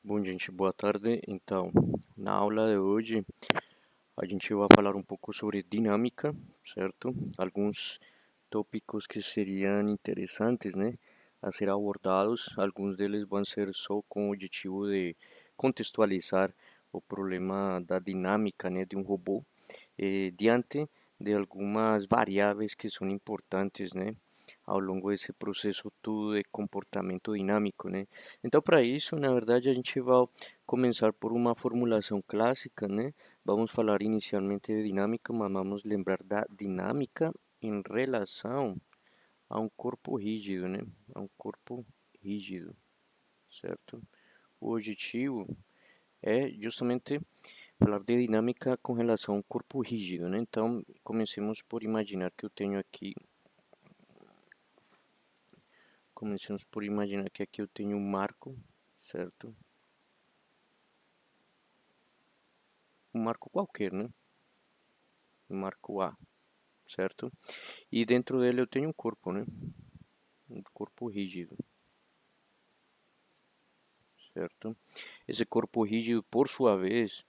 Bom, gente, boa tarde. Então, na aula de hoje, a gente vai falar um pouco sobre dinâmica, certo? Alguns tópicos que seriam interessantes, né, a ser abordados. Alguns deles vão ser só com o objetivo de contextualizar o problema da dinâmica, né, de um robô, diante de algumas variáveis que são importantes, né, ao longo desse processo todo de comportamento dinâmico, né? Então, para isso, na verdade, a gente vai começar por uma formulação clássica, né? Vamos falar inicialmente de dinâmica, mas vamos lembrar da dinâmica em relação a um corpo rígido, né? A um corpo rígido, certo? O objetivo é justamente falar de dinâmica com relação a um corpo rígido, né? Então, comecemos por imaginar que eu tenho aqui, comecemos por imaginar que aqui eu tenho um marco, certo? Um marco qualquer, né? Um marco A, certo? E dentro dele eu tenho um corpo, né? Um corpo rígido, certo? Esse corpo rígido, por sua vez,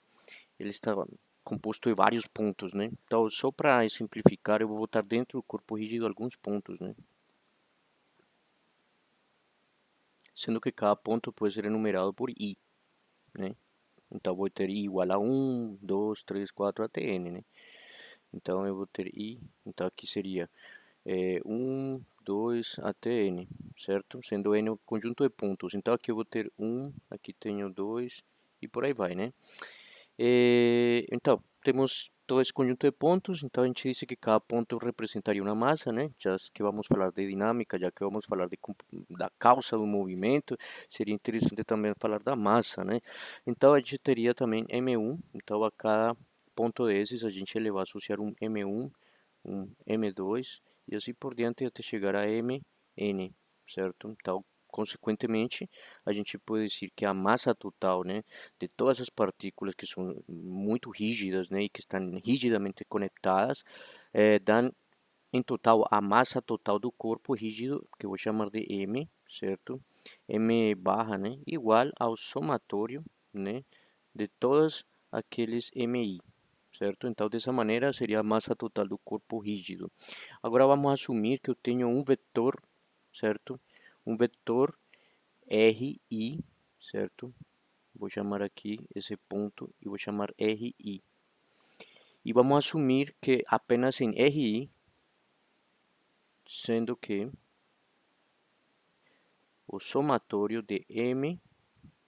ele está composto de vários pontos, né? Então, só para simplificar, eu vou botar dentro do corpo rígido alguns pontos, né? Sendo que cada ponto pode ser enumerado por I, né? Então, vou ter I igual a 1, 2, 3, 4 até N, né? Então, eu vou ter I, então aqui seria 1, 2 até N, certo? Sendo N o conjunto de pontos. Então, aqui eu vou ter 1, aqui tenho 2 e por aí vai, né? Então, temos todo esse conjunto de pontos, então a gente disse que cada ponto representaria uma massa, né? Já que vamos falar de dinâmica, já que vamos falar da causa do movimento, seria interessante também falar da massa, né? Então, a gente teria também M1, então a cada ponto desses a gente vai associar um M1, um M2 e assim por diante até chegar a Mn, certo? Então, consequentemente, a gente pode dizer que a massa total, né, de todas as partículas que são muito rígidas, né, e que estão rigidamente conectadas, dão em total a massa total do corpo rígido, que eu vou chamar de M, certo? M barra, né, igual ao somatório, né, de todos aqueles MI, certo? Então, dessa maneira seria a massa total do corpo rígido. Agora vamos assumir que eu tenho um vetor, certo? Um vetor RI, certo? Vou chamar aqui esse ponto e vou chamar RI. E vamos assumir que apenas em RI, sendo que o somatório de M,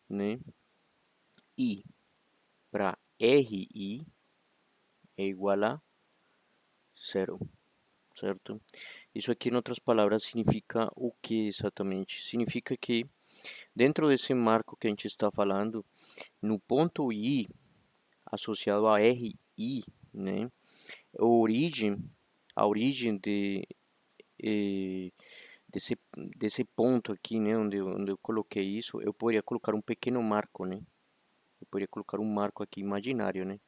né, I para RI é igual a zero, certo? Isso aqui, em outras palavras, significa o que exatamente? Significa que dentro desse marco que a gente está falando, no ponto I associado a RI, né, a origem eh, desse ponto aqui, né, onde eu coloquei isso, eu poderia colocar um pequeno marco, né? Eu poderia colocar um marco aqui imaginário, né?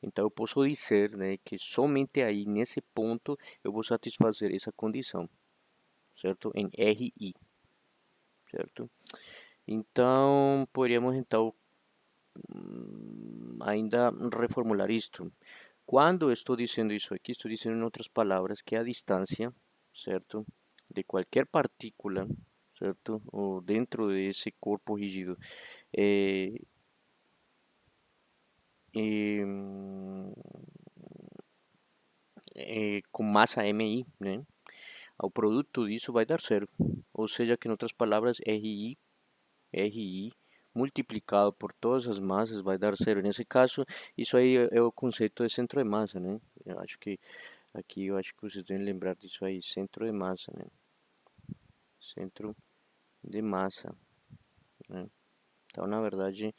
Então eu posso dizer, né, que somente aí nesse ponto eu vou satisfazer essa condição, certo? Em RI, certo? Então poderíamos então ainda reformular isto. Quando estou dizendo isso aqui, estou dizendo em outras palavras que a distância, certo, de qualquer partícula, certo, ou dentro desse corpo rígido, é, é, com massa MI, né, o produto disso vai dar zero. Ou seja, que em outras palavras, RI multiplicado por todas as massas vai dar zero. Nesse caso, isso aí é o conceito de centro de massa, né? Eu acho que aqui eu acho que vocês devem lembrar disso aí, centro de massa, né? Centro de massa, né? Então, na verdade,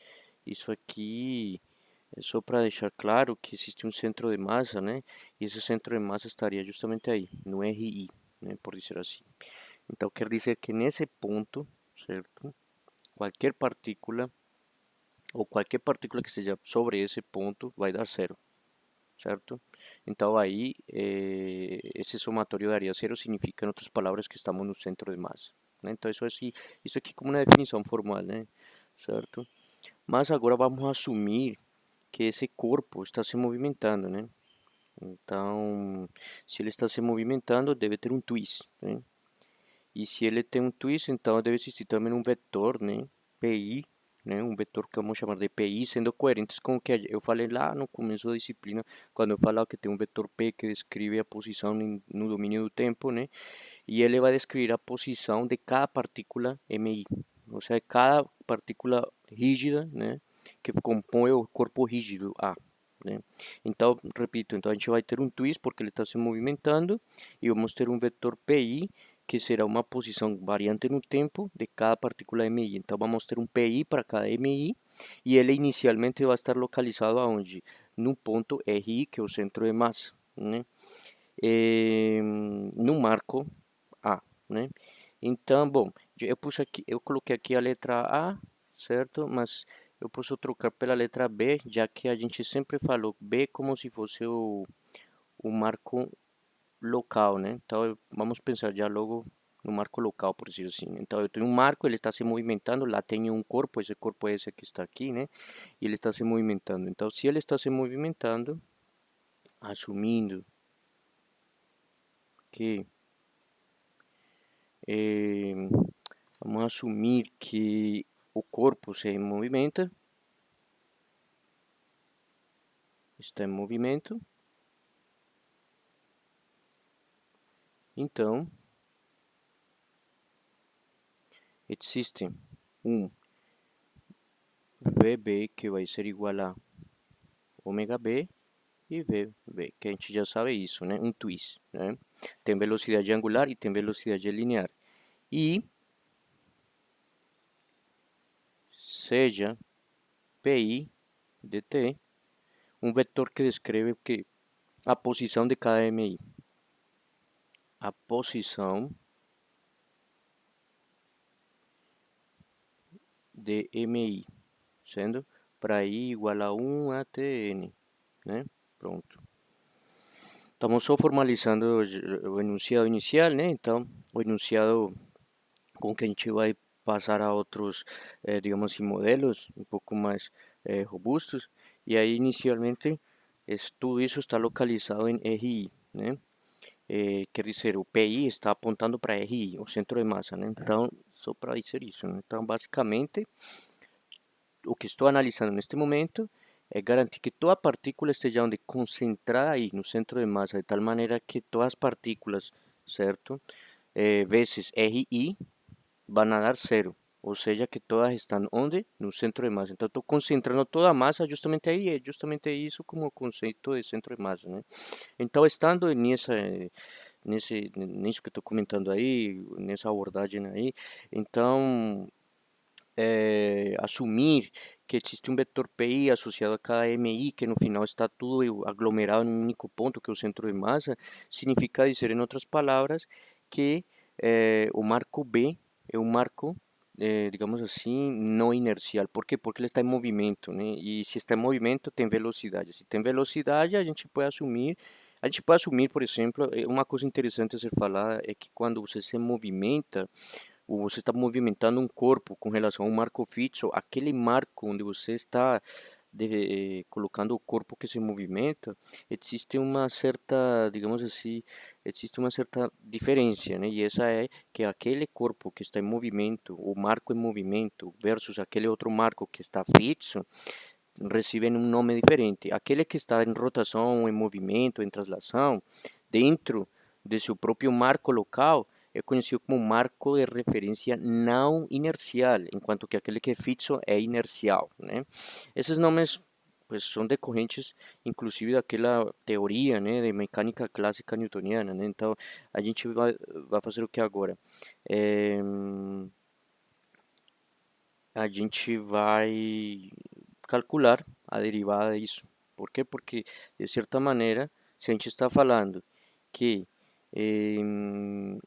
isso aqui é só para deixar claro que existe um centro de massa, né? E esse centro de massa estaria justamente aí, no RI, né? Por dizer assim. Então, quer dizer que nesse ponto, certo? Qualquer partícula ou qualquer partícula que esteja sobre esse ponto vai dar zero, certo? Então aí esse somatório daria zero, significa, em outras palavras, que estamos no centro de massa, né? Então isso aqui como uma definição formal, né? Certo? Mas agora vamos assumir que esse corpo está se movimentando, né? Então, se ele está se movimentando, deve ter um twist, né? E se ele tem um twist, então deve existir também um vetor, né? PI, né? Um vetor que vamos chamar de PI, sendo coerentes com o que eu falei lá no começo da disciplina, quando eu falava que tem um vetor P que descreve a posição no domínio do tempo, né? E ele vai descrever a posição de cada partícula MI, ou seja, cada partícula rígida, né? Que compõe o corpo rígido A. Né? Então, repito, então a gente vai ter um twist porque ele está se movimentando e vamos ter um vetor PI que será uma posição variante no tempo de cada partícula MI. Então vamos ter um PI para cada MI e ele inicialmente vai estar localizado aonde? No ponto RI, que é o centro de massa, né? No marco A, né? Então, bom, eu pus aqui, eu coloquei aqui a letra A, certo? Mas eu posso trocar pela letra B, já que a gente sempre falou B como se fosse o marco local, né? Então, vamos pensar já logo no marco local, por dizer assim. Então, eu tenho um marco, ele está se movimentando, lá tenho um corpo, esse corpo é esse que está aqui, né? E ele está se movimentando. Então, se ele está se movimentando, assumindo que eh, vamos assumir que o corpo se movimenta, está em movimento, então existe um VB que vai ser igual a ômega B e VB, que a gente já sabe isso, né? Um twist, né? Tem velocidade angular e tem velocidade linear. E seja PI dt um vetor que descreve que a posição de cada MI. A posição de MI, sendo para I igual a 1 até N, né? Pronto. Estamos só formalizando o enunciado inicial, né? Então, o enunciado com que a gente vai passar a outros, digamos assim, modelos um pouco mais robustos. E aí, inicialmente, tudo isso está localizado em RI, né? Quer dizer, o PI está apontando para RI, o centro de massa, né? Então, só para dizer isso, né? Então, basicamente, o que estou analisando neste momento é garantir que toda partícula esteja onde concentrada aí no centro de massa, de tal maneira que todas as partículas, certo? Vezes RI vão a dar zero, ou seja, que todas estão onde? No centro de massa. Então, estou concentrando toda a massa justamente aí, é justamente isso como o conceito de centro de massa, né? Então, estando nisso que estou comentando aí, nessa abordagem aí, então assumir que existe um vetor PI associado a cada MI, que no final está tudo aglomerado em um único ponto, que é o centro de massa, significa dizer, em outras palavras, que o marco B é um marco, digamos assim, não inercial. Por quê? Porque ele está em movimento, né? E se está em movimento, tem velocidade. Se tem velocidade, a gente pode assumir, por exemplo, uma coisa interessante a ser falada é que quando você se movimenta, ou você está movimentando um corpo com relação a um marco fixo, aquele marco onde você está colocando o corpo que se movimenta, existe uma certa, digamos assim, existe uma certa diferença, né? E essa é que aquele corpo que está em movimento, o marco em movimento, versus aquele outro marco que está fixo, recebem um nome diferente. Aquele que está em rotação, em movimento, em translação, dentro de seu próprio marco local, é conhecido como marco de referência não inercial, enquanto que aquele que é fixo é inercial, né? Esses nomes pues, são decorrentes, inclusive, daquela teoria, né, de mecânica clássica newtoniana, né? Então, a gente vai fazer o que agora? É, a gente vai calcular a derivada disso. Por quê? Porque, de certa maneira, se a gente está falando que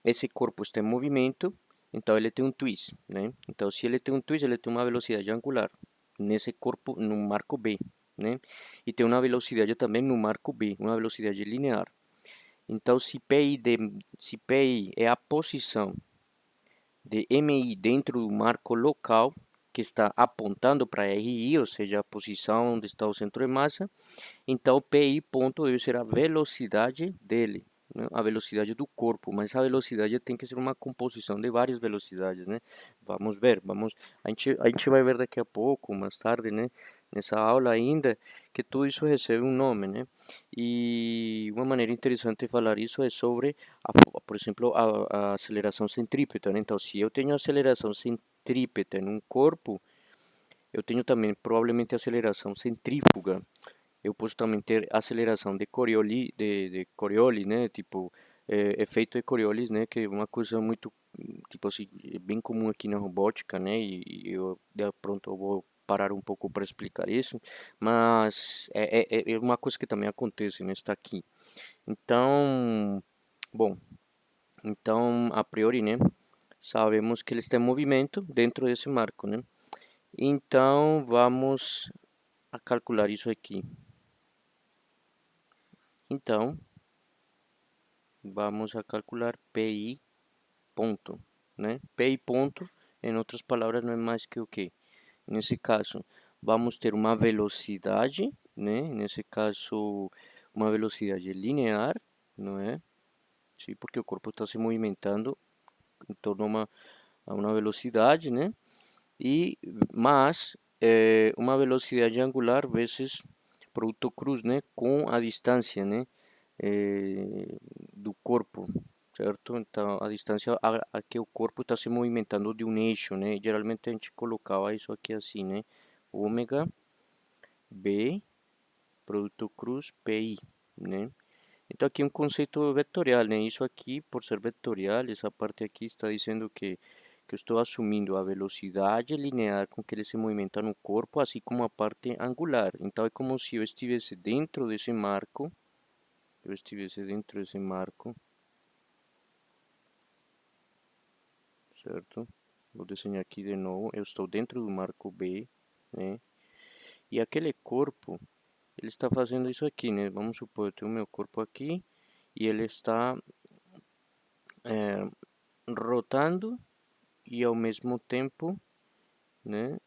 esse corpo está em movimento, então ele tem um twist, né? Então, se ele tem um twist, ele tem uma velocidade angular nesse corpo, no marco B, né? E tem uma velocidade também no marco B, uma velocidade linear. Então, se PI é a posição de MI dentro do marco local, que está apontando para RI, ou seja, a posição onde está o centro de massa. Então, PI ponto deve ser a velocidade dele, né? A velocidade do corpo, mas a velocidade tem que ser uma composição de várias velocidades, né? Vamos ver, a gente vai ver daqui a pouco, mais tarde, né? Nessa aula ainda, que tudo isso recebe um nome, né? E uma maneira interessante de falar isso é sobre, por exemplo, a aceleração centrípeta, né? Então, se eu tenho aceleração centrípeta em um corpo, eu tenho também provavelmente aceleração centrífuga. Eu posso também ter aceleração de Coriolis, né? Tipo, efeito de Coriolis, né? Que é uma coisa muito, tipo assim, bem comum aqui na robótica, né? E eu, de pronto, eu vou parar um pouco para explicar isso, mas é uma coisa que também acontece, né? Está aqui. Então, bom, então, a priori, né? Sabemos que ele está em movimento dentro desse marco, né? Então, vamos a calcular isso aqui. Então, vamos a calcular PI ponto, né? PI ponto, em outras palavras, não é mais que o quê? Nesse caso, vamos ter uma velocidade, né? Nesse caso, uma velocidade linear, não é? Sim, porque o corpo está se movimentando em torno a uma velocidade, né? E mais uma velocidade angular vezes produto cruz, né? Com a distância, né? Do corpo, certo? Então, a distância a que o corpo está se movimentando de um eixo, né? Geralmente a gente colocava isso aqui assim, né? Ômega B produto cruz PI, né? Então aqui um conceito vetorial, né? Isso aqui, por ser vetorial, essa parte aqui está dizendo que eu estou assumindo a velocidade linear com que ele se movimenta no corpo, assim como a parte angular. Então é como se eu estivesse dentro desse marco, certo? Vou desenhar aqui de novo. Eu estou dentro do marco B, né? E aquele corpo, ele está fazendo isso aqui, né? Vamos supor, eu tenho o meu corpo aqui e ele está rotando e ao mesmo tempo, né?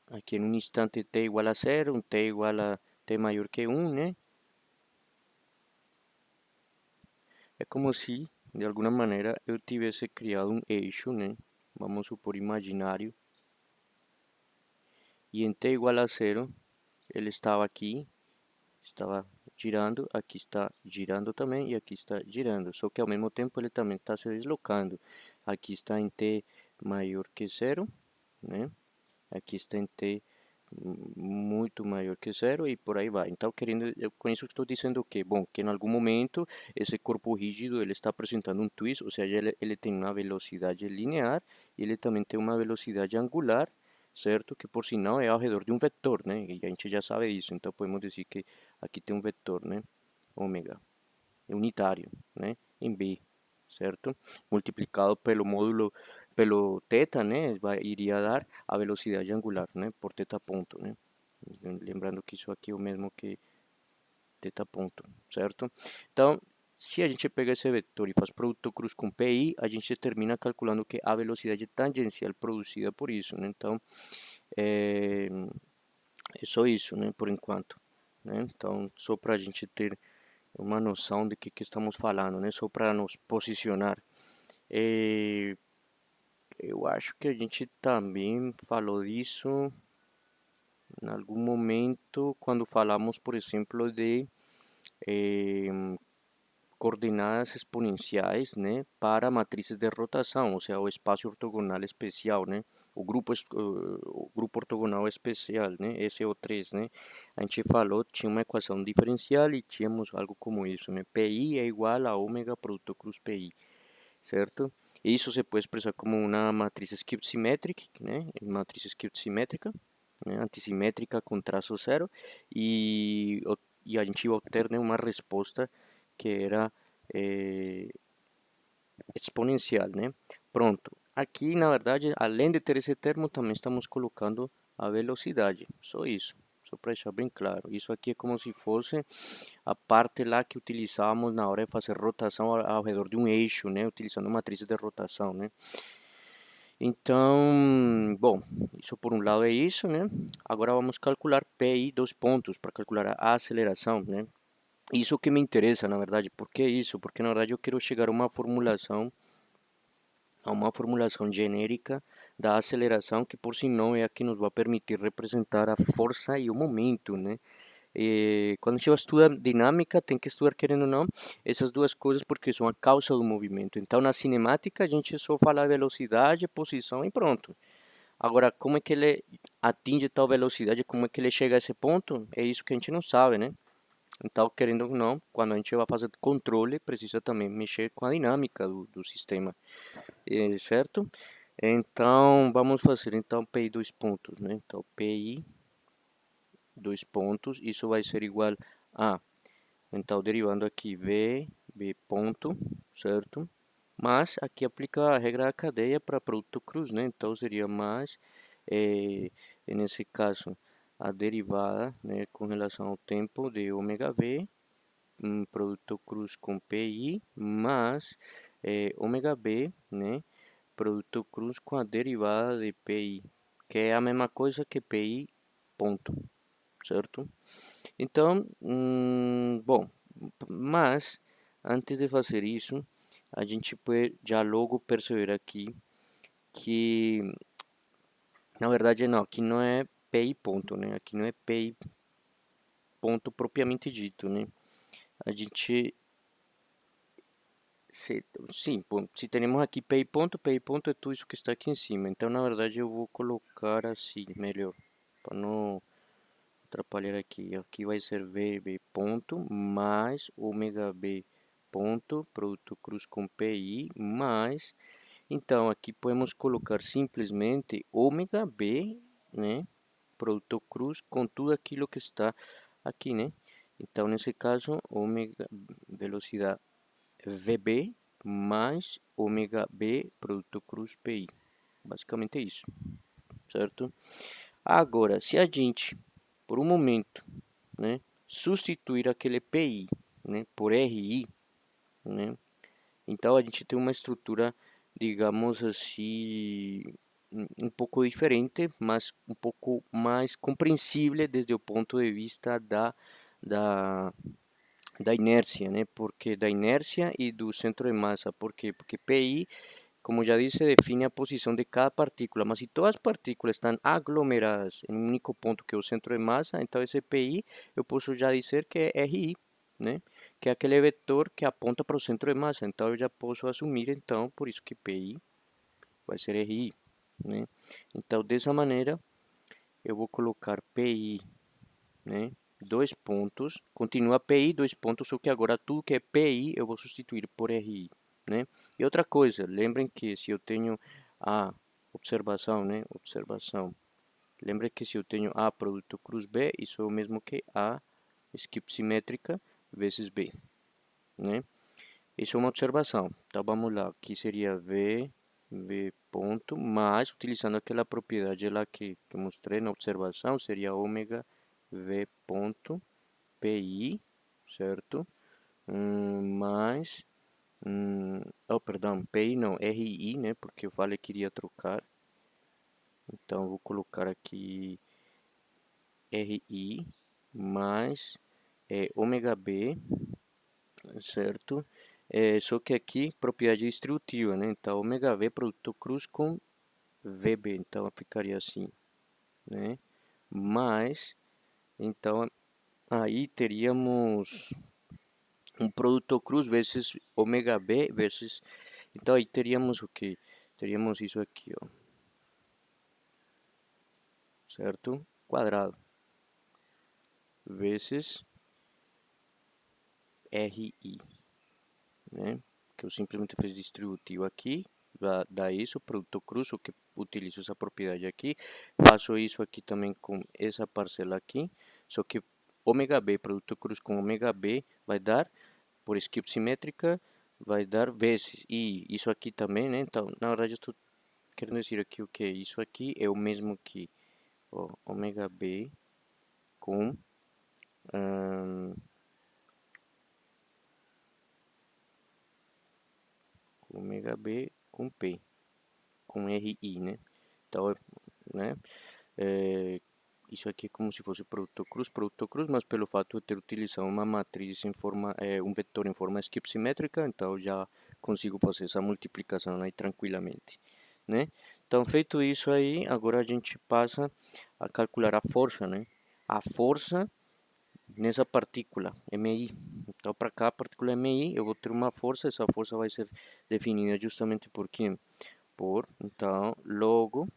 Aqui em um instante t igual a zero, um t igual a t maior que 1, né? É como se, de alguma maneira, eu tivesse criado um eixo, né? Vamos supor imaginário. E em t igual a zero, ele estava aqui, estava girando, aqui está girando também e aqui está girando. Só que ao mesmo tempo ele também está se deslocando. Aqui está em t maior que zero, né? Aqui está em t muito maior que zero e por aí vai. Então, com isso estou dizendo o quê? Bom, que em algum momento esse corpo rígido ele está apresentando um twist, ou seja, ele tem uma velocidade linear e ele também tem uma velocidade angular, certo? Que por sinal é ao redor de um vetor, né? E a gente já sabe isso, então podemos dizer que aqui tem um vetor, né? Ômega, unitário, né? Em B, certo? Multiplicado pelo módulo, pelo θ, né? Iria dar a velocidade angular, né? Por θ ponto, né? Lembrando que isso aqui é o mesmo que θ ponto, certo? Então, se a gente pega esse vetor e faz produto cruz com PI, a gente termina calculando que a velocidade tangencial produzida por isso, né? Então, é só isso, né? Por enquanto, né? Então, só para a gente ter uma noção de que estamos falando, né? Só para nos posicionar. Eu acho que a gente também falou disso em algum momento quando falamos, por exemplo, de eh, coordenadas exponenciais, né, para matrizes de rotação, ou seja, o espaço ortogonal especial, né, o grupo ortogonal especial, né, SO3, né, a gente falou, tinha uma equação diferencial e tínhamos algo como isso, né, PI é igual a ômega produto cruz PI, certo? Isso se pode expressar como uma matriz Skewed Symmetric, né, matriz Skewed simétrica, né, antissimétrica com traço zero, e, e a gente obtém uma resposta que era eh, exponencial, né? Pronto. Aqui, na verdade, além de ter esse termo, também estamos colocando a velocidade. Só isso. Só para deixar bem claro. Isso aqui é como se fosse a parte lá que utilizávamos na hora de fazer rotação ao redor de um eixo, né? Utilizando matrizes de rotação, né? Então, bom, isso por um lado é isso, né? Agora vamos calcular PI dois pontos para calcular a aceleração, né? Isso que me interessa, na verdade. Por que isso? Porque na verdade eu quero chegar a uma formulação genérica da aceleração que por si não é a que nos vai permitir representar a força e o momento, né? Quando a gente estuda dinâmica, tem que estudar, querendo ou não, essas duas coisas porque são a causa do movimento. Então, na cinemática, a gente só fala velocidade, posição e pronto. Agora, como é que ele atinge tal velocidade, como é que ele chega a esse ponto, é isso que a gente não sabe, né? Então, querendo ou não, quando a gente vai fazer controle, precisa também mexer com a dinâmica do sistema, certo? Então, vamos fazer então PI dois pontos, né? Então, PI dois pontos, isso vai ser igual a, então, derivando aqui V ponto, certo? Mas aqui aplica a regra da cadeia para produto cruz, né? Então, seria mais, eh, nesse caso, a derivada, né, com relação ao tempo de ômega V, produto cruz com PI, mais ômega B, né? Produto cruz com a derivada de PI, que é a mesma coisa que PI ponto, certo? Então, bom, mas antes de fazer isso, a gente pode já logo perceber aqui que, na verdade, não, aqui não é PI ponto, né? Aqui não é PI ponto propriamente dito, né? A gente, se, sim, bom, se temos aqui PI ponto é tudo isso que está aqui em cima. Então, na verdade, eu vou colocar assim, melhor, para não atrapalhar aqui. Aqui vai ser VB ponto mais ômega B ponto, produto cruz com PI, mais, então aqui podemos colocar simplesmente ômega B, né, produto cruz com tudo aquilo que está aqui, né. Então, nesse caso, ômega, velocidade VB mais ômega B, produto cruz PI. Basicamente é isso, certo? Agora, se a gente, por um momento, né, substituir aquele PI, né, por RI, né, então a gente tem uma estrutura, digamos assim, um pouco diferente, mas um pouco mais compreensível desde o ponto de vista da, da inércia, né? Porque da inércia e do centro de massa. ¿Por quê? Porque PI, como já disse, define a posição de cada partícula, mas se todas as partículas estão aglomeradas em um único ponto que é o centro de massa, então esse PI eu posso já dizer que é RI, né? Que é aquele vetor que aponta para o centro de massa. Então eu já posso assumir, então, por isso que PI vai ser RI, né? Então dessa maneira eu vou colocar PI, né? Dois pontos, continua PI, dois pontos, só que agora tudo que é PI eu vou substituir por RI, né? E outra coisa, lembrem que se eu tenho a observação, né? Observação. Lembrem que se eu tenho A produto cruz B, isso é o mesmo que A skip simétrica vezes B, né? Isso é uma observação. Então vamos lá, aqui seria V ponto, mais, utilizando aquela propriedade lá que mostrei na observação, seria ômega V ponto PI, certo? Mais, oh, perdão, PI não, RI, né? Porque eu falei que iria trocar. Então, vou colocar aqui RI mais ômega B, certo? Só que aqui, propriedade distributiva, né? Então, ômega V produto cruz com VB. Então, ficaria assim, né? Mais, então, aí teríamos um produto cruz vezes ômega B vezes. Então aí teríamos o que? Teríamos isso aqui, ó, certo? Quadrado vezes RI, né? Que eu simplesmente fiz distributivo aqui, vai dar isso, produto cruz, o que utilizo essa propriedade aqui. Faço isso aqui também com essa parcela aqui, só que ômega B, produto cruz com ômega B, vai dar, por skip simétrica, vai dar vezes. E isso aqui também, né? Então, na verdade, eu estou querendo dizer aqui o que? Isso aqui é o mesmo que ó, ômega B com hum, ômega B com P, com RI, né? Então, né? Isso aqui é como se fosse produto cruz, mas pelo fato de ter utilizado uma matriz em forma, um vetor em forma skip simétrica, então já consigo fazer essa multiplicação aí tranquilamente, né? Então, feito isso aí, agora a gente passa a calcular a força, né? A força nessa partícula, MI. Então, para cada partícula MI, eu vou ter uma força, essa força vai ser definida justamente por quê? Então, logo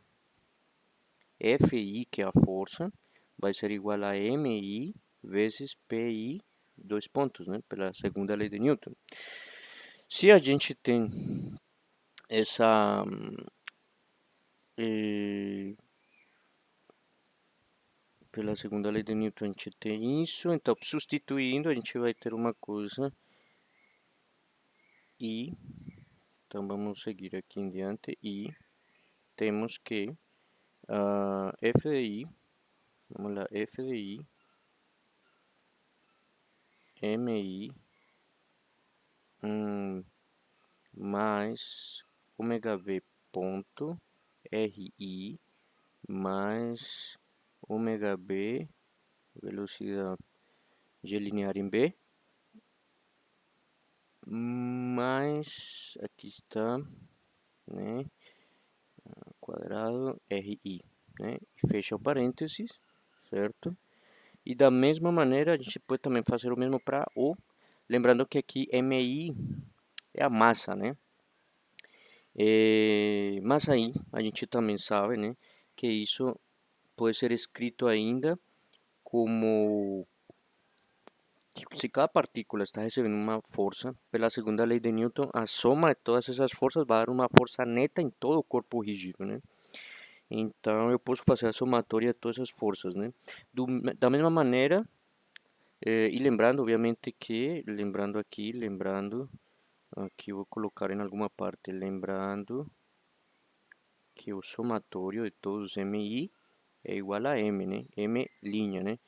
Fi, que é a força, vai ser igual a Mi vezes Pi, dois pontos, né? Pela segunda lei de Newton. Se a gente tem essa pela segunda lei de Newton a gente tem isso, então substituindo a gente vai ter uma coisa I, então vamos seguir aqui em diante, I, temos que F de I, vamos lá, F de I, MI, mais ômega V ponto RI mais ômega B, velocidade G linear em B, mais, aqui está, né, quadrado RI, né, fecha o parênteses, certo? E da mesma maneira a gente pode também fazer o mesmo para O, lembrando que aqui MI é a massa, né? Mas aí a gente também sabe, né, que isso pode ser escrito ainda como se cada partícula está recebendo uma força, pela segunda lei de Newton, a soma de todas essas forças vai dar uma força neta em todo o corpo rígido, né? Então eu posso fazer a somatória de todas essas forças, né? Da mesma maneira, e lembrando, obviamente, que, aqui eu vou colocar em alguma parte, lembrando que o somatório de todos os MI é igual a M, né? M linha, né?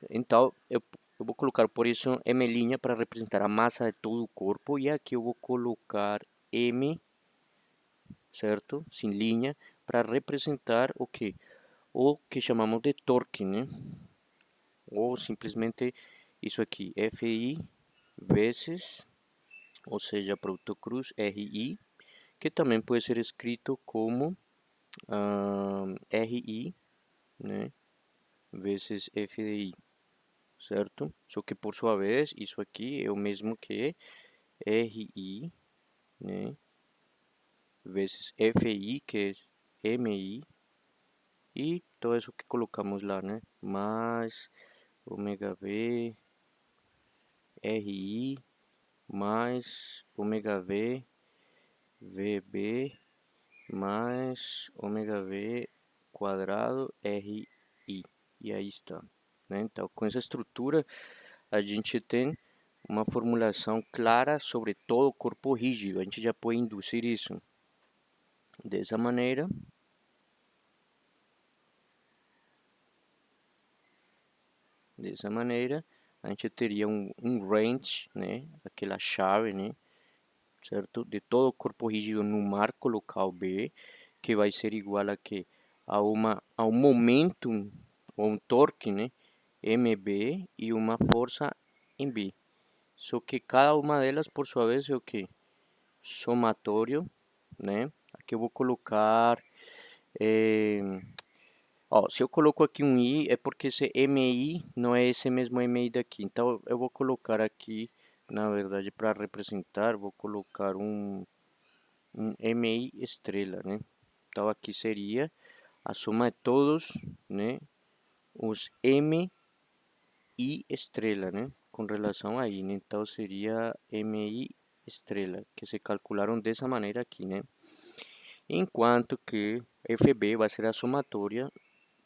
Então, eu vou colocar, por isso, M' para representar a massa de todo o corpo. E aqui eu vou colocar M, certo? Sem linha, para representar o que? O que chamamos de torque, né? Ou simplesmente isso aqui, Fi vezes, ou seja, produto cruz RI, que também pode ser escrito como RI, né? Vezes Fi, certo? Só que por sua vez, isso aqui é o mesmo que RI, né? Vezes FI, que é MI, e todo isso que colocamos lá, né? Mais ômega V, RI, mais ômega V, VB, mais ômega V quadrado RI. E aí está, né? Então, com essa estrutura, a gente tem uma formulação clara sobre todo o corpo rígido. A gente já pode induzir isso dessa maneira. Dessa maneira, a gente teria um range, né? Aquela chave, né? Certo? De todo o corpo rígido no marco local B, que vai ser igual a que a um momentum ou um torque, né? MB e uma força em B. Só que cada uma delas, por sua vez, é o que? Somatório, né? Aqui eu vou colocar ó, se eu coloco aqui um i é porque esse MI não é esse mesmo MI daqui. Então eu vou colocar aqui, na verdade, para representar, vou colocar um MI estrela, né? Então aqui seria a soma de todos, né? Os MI estrela, né? Com relação a I, né? Então seria MI estrela, que se calcularam dessa maneira aqui, né? Enquanto que FB vai ser a somatória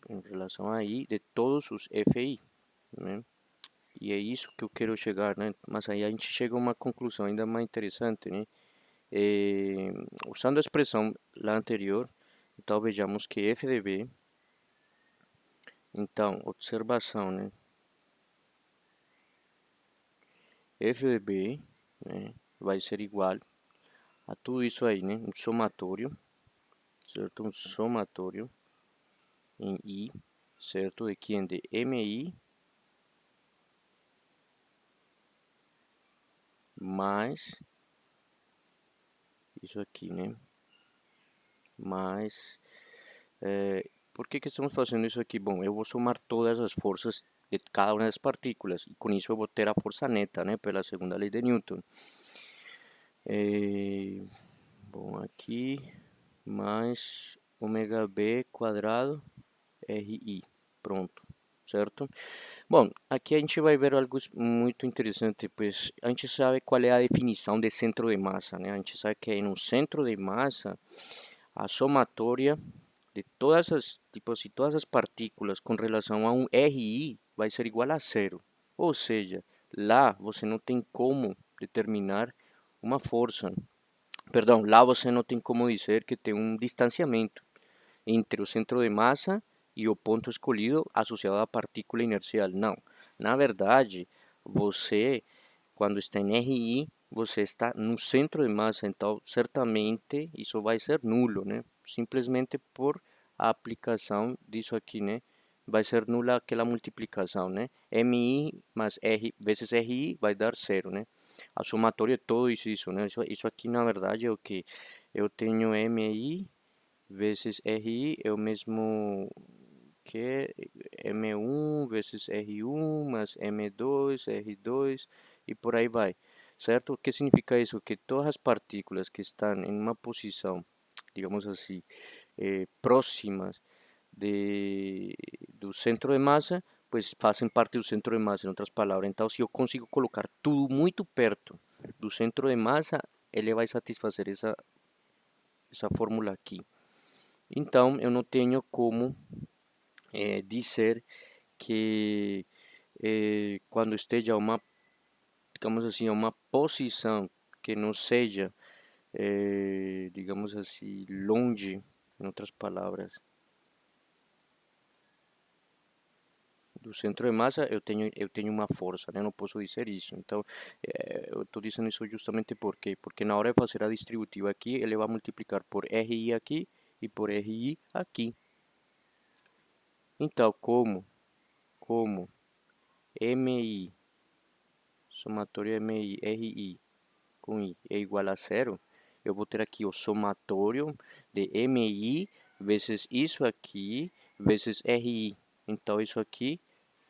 em relação a I de todos os FI, né? E é isso que eu quero chegar, né? Mas aí a gente chega a uma conclusão ainda mais interessante, né? Usando a expressão lá anterior, então vejamos que f de b, então, observação, né? F de b, né, vai ser igual a tudo isso aí, né? Um somatório, certo? Um somatório em I, certo? De quem? De MI mais isso aqui, né? Mais, por que que estamos fazendo isso aqui? Bom, eu vou somar todas as forças de cada uma das partículas e com isso eu vou ter a força neta, né? Pela segunda lei de Newton. Eh, bom, aqui mais ômega b quadrado RI. Pronto, certo? Bom, aqui a gente vai ver algo muito interessante, pois a gente sabe qual é a definição de centro de massa, né? A gente sabe que em um centro de massa, a somatória de todas as tipos e todas as partículas com relação a um RI vai ser igual a zero. Ou seja, lá você não tem como determinar uma força. Perdão, lá você não tem como dizer que tem um distanciamento entre o centro de massa e o ponto escolhido associado à partícula inercial. Não. Na verdade, você, quando está em RI, você está no centro de massa, então certamente isso vai ser nulo, né? Simplesmente por a aplicação disso aqui, né? Vai ser nula aquela multiplicação, né? MI mais R vezes RI vai dar zero, né? A somatória é todo isso, né? Isso aqui, na verdade, é o que eu tenho MI vezes RI é o mesmo que M1 vezes R1 mais M2, R2 e por aí vai, certo? O que significa isso? Que todas as partículas que estão em uma posição, digamos assim, próximas do centro de massa, pues fazem parte do centro de massa, em outras palavras. Então, se eu consigo colocar tudo muito perto do centro de massa, ele vai satisfazer essa fórmula aqui. Então, eu não tenho como dizer que quando esteja uma, digamos assim, uma posição que não seja, digamos assim, longe, em outras palavras, do centro de massa, eu tenho uma força, né? Eu não posso dizer isso. Então, eu estou dizendo isso justamente porque na hora de fazer a distributiva aqui, ele vai multiplicar por RI aqui e por RI aqui. Então, como MI, somatório MI, RI com I é igual a zero, eu vou ter aqui o somatório de MI vezes isso aqui vezes RI. Então, isso aqui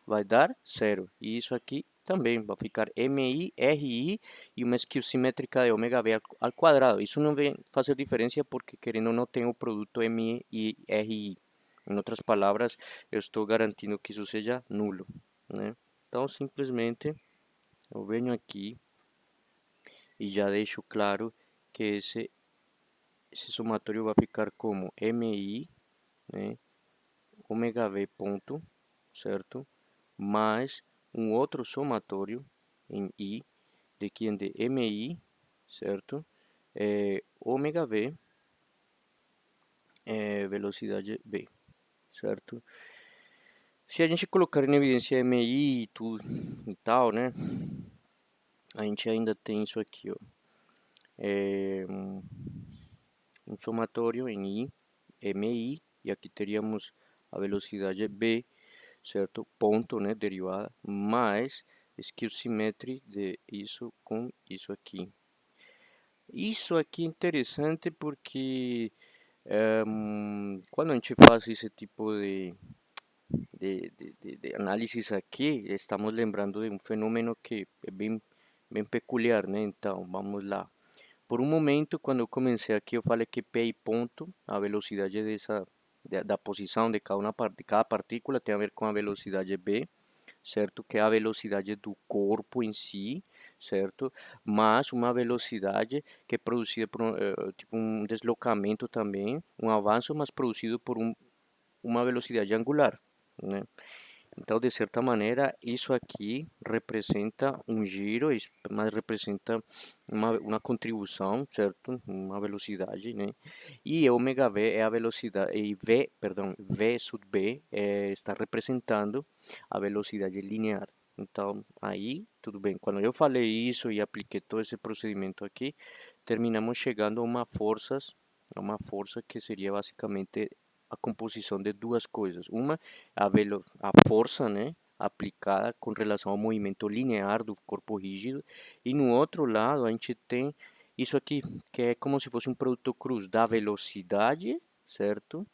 vai dar zero. E isso aqui também vai ficar MI, RI e uma skew simétrica de ômega B ao quadrado. Isso não vai fazer diferença porque, querendo ou não, tem o produto MI e RI. Em outras palavras, eu estou garantindo que isso seja nulo, né? Então, simplesmente, eu venho aqui e já deixo claro que esse somatório vai ficar como MI, né, ômega V ponto, certo? Mais um outro somatório em I, de quem de MI, certo? Ômega V, velocidade B, certo? Se a gente colocar em evidência MI e tudo e tal, né? A gente ainda tem isso aqui, ó. Um somatório em I, MI, e aqui teríamos a velocidade B, certo? Ponto, né? Derivada, mais skew symmetry de isso com isso aqui. Isso aqui é interessante porque quando a gente faz esse tipo de análises aqui, estamos lembrando de um fenômeno que é bem peculiar, né? Então, vamos lá. Por um momento, quando eu comecei aqui, eu falei que P ponto, a velocidade da posição de cada partícula tem a ver com a velocidade B, certo? Que é a velocidade do corpo em si, certo? Mas uma velocidade que é produzida por tipo um deslocamento também, um avanço, mas produzido por uma velocidade angular, né? Então, de certa maneira, isso aqui representa um giro, mas representa uma contribuição, certo? Uma velocidade, né? E ômega v é a velocidade, e v, perdão, v sub b está representando a velocidade linear. Então, aí, tudo bem. Quando eu falei isso e apliquei todo esse procedimento aqui, terminamos chegando a uma forças, É uma força que seria basicamente a composição de duas coisas. Uma, a força, né, aplicada com relação ao movimento linear do corpo rígido, e no outro lado a gente tem isso aqui, que é como se fosse um produto cruz da velocidade, certo?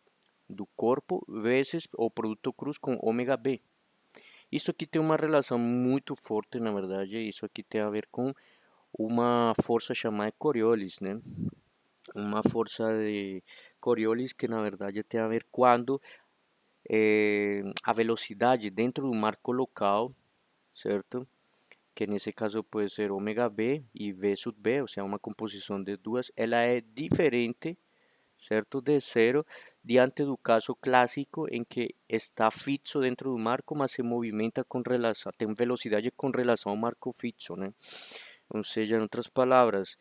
Do corpo vezes o produto cruz com ômega B. Isso aqui tem uma relação muito forte, na verdade, isso aqui tem a ver com uma força chamada Coriolis, né? Uma força de Coriolis que na verdade tem a ver quando a velocidade dentro do marco local, certo? Que nesse caso pode ser ômega B e V sub B, ou seja, uma composição de duas, ela é diferente, certo? De zero, diante do caso clássico em que está fixo dentro do marco, mas se movimenta com relação, tem velocidade com relação ao marco fixo, né? Ou seja, em outras palavras,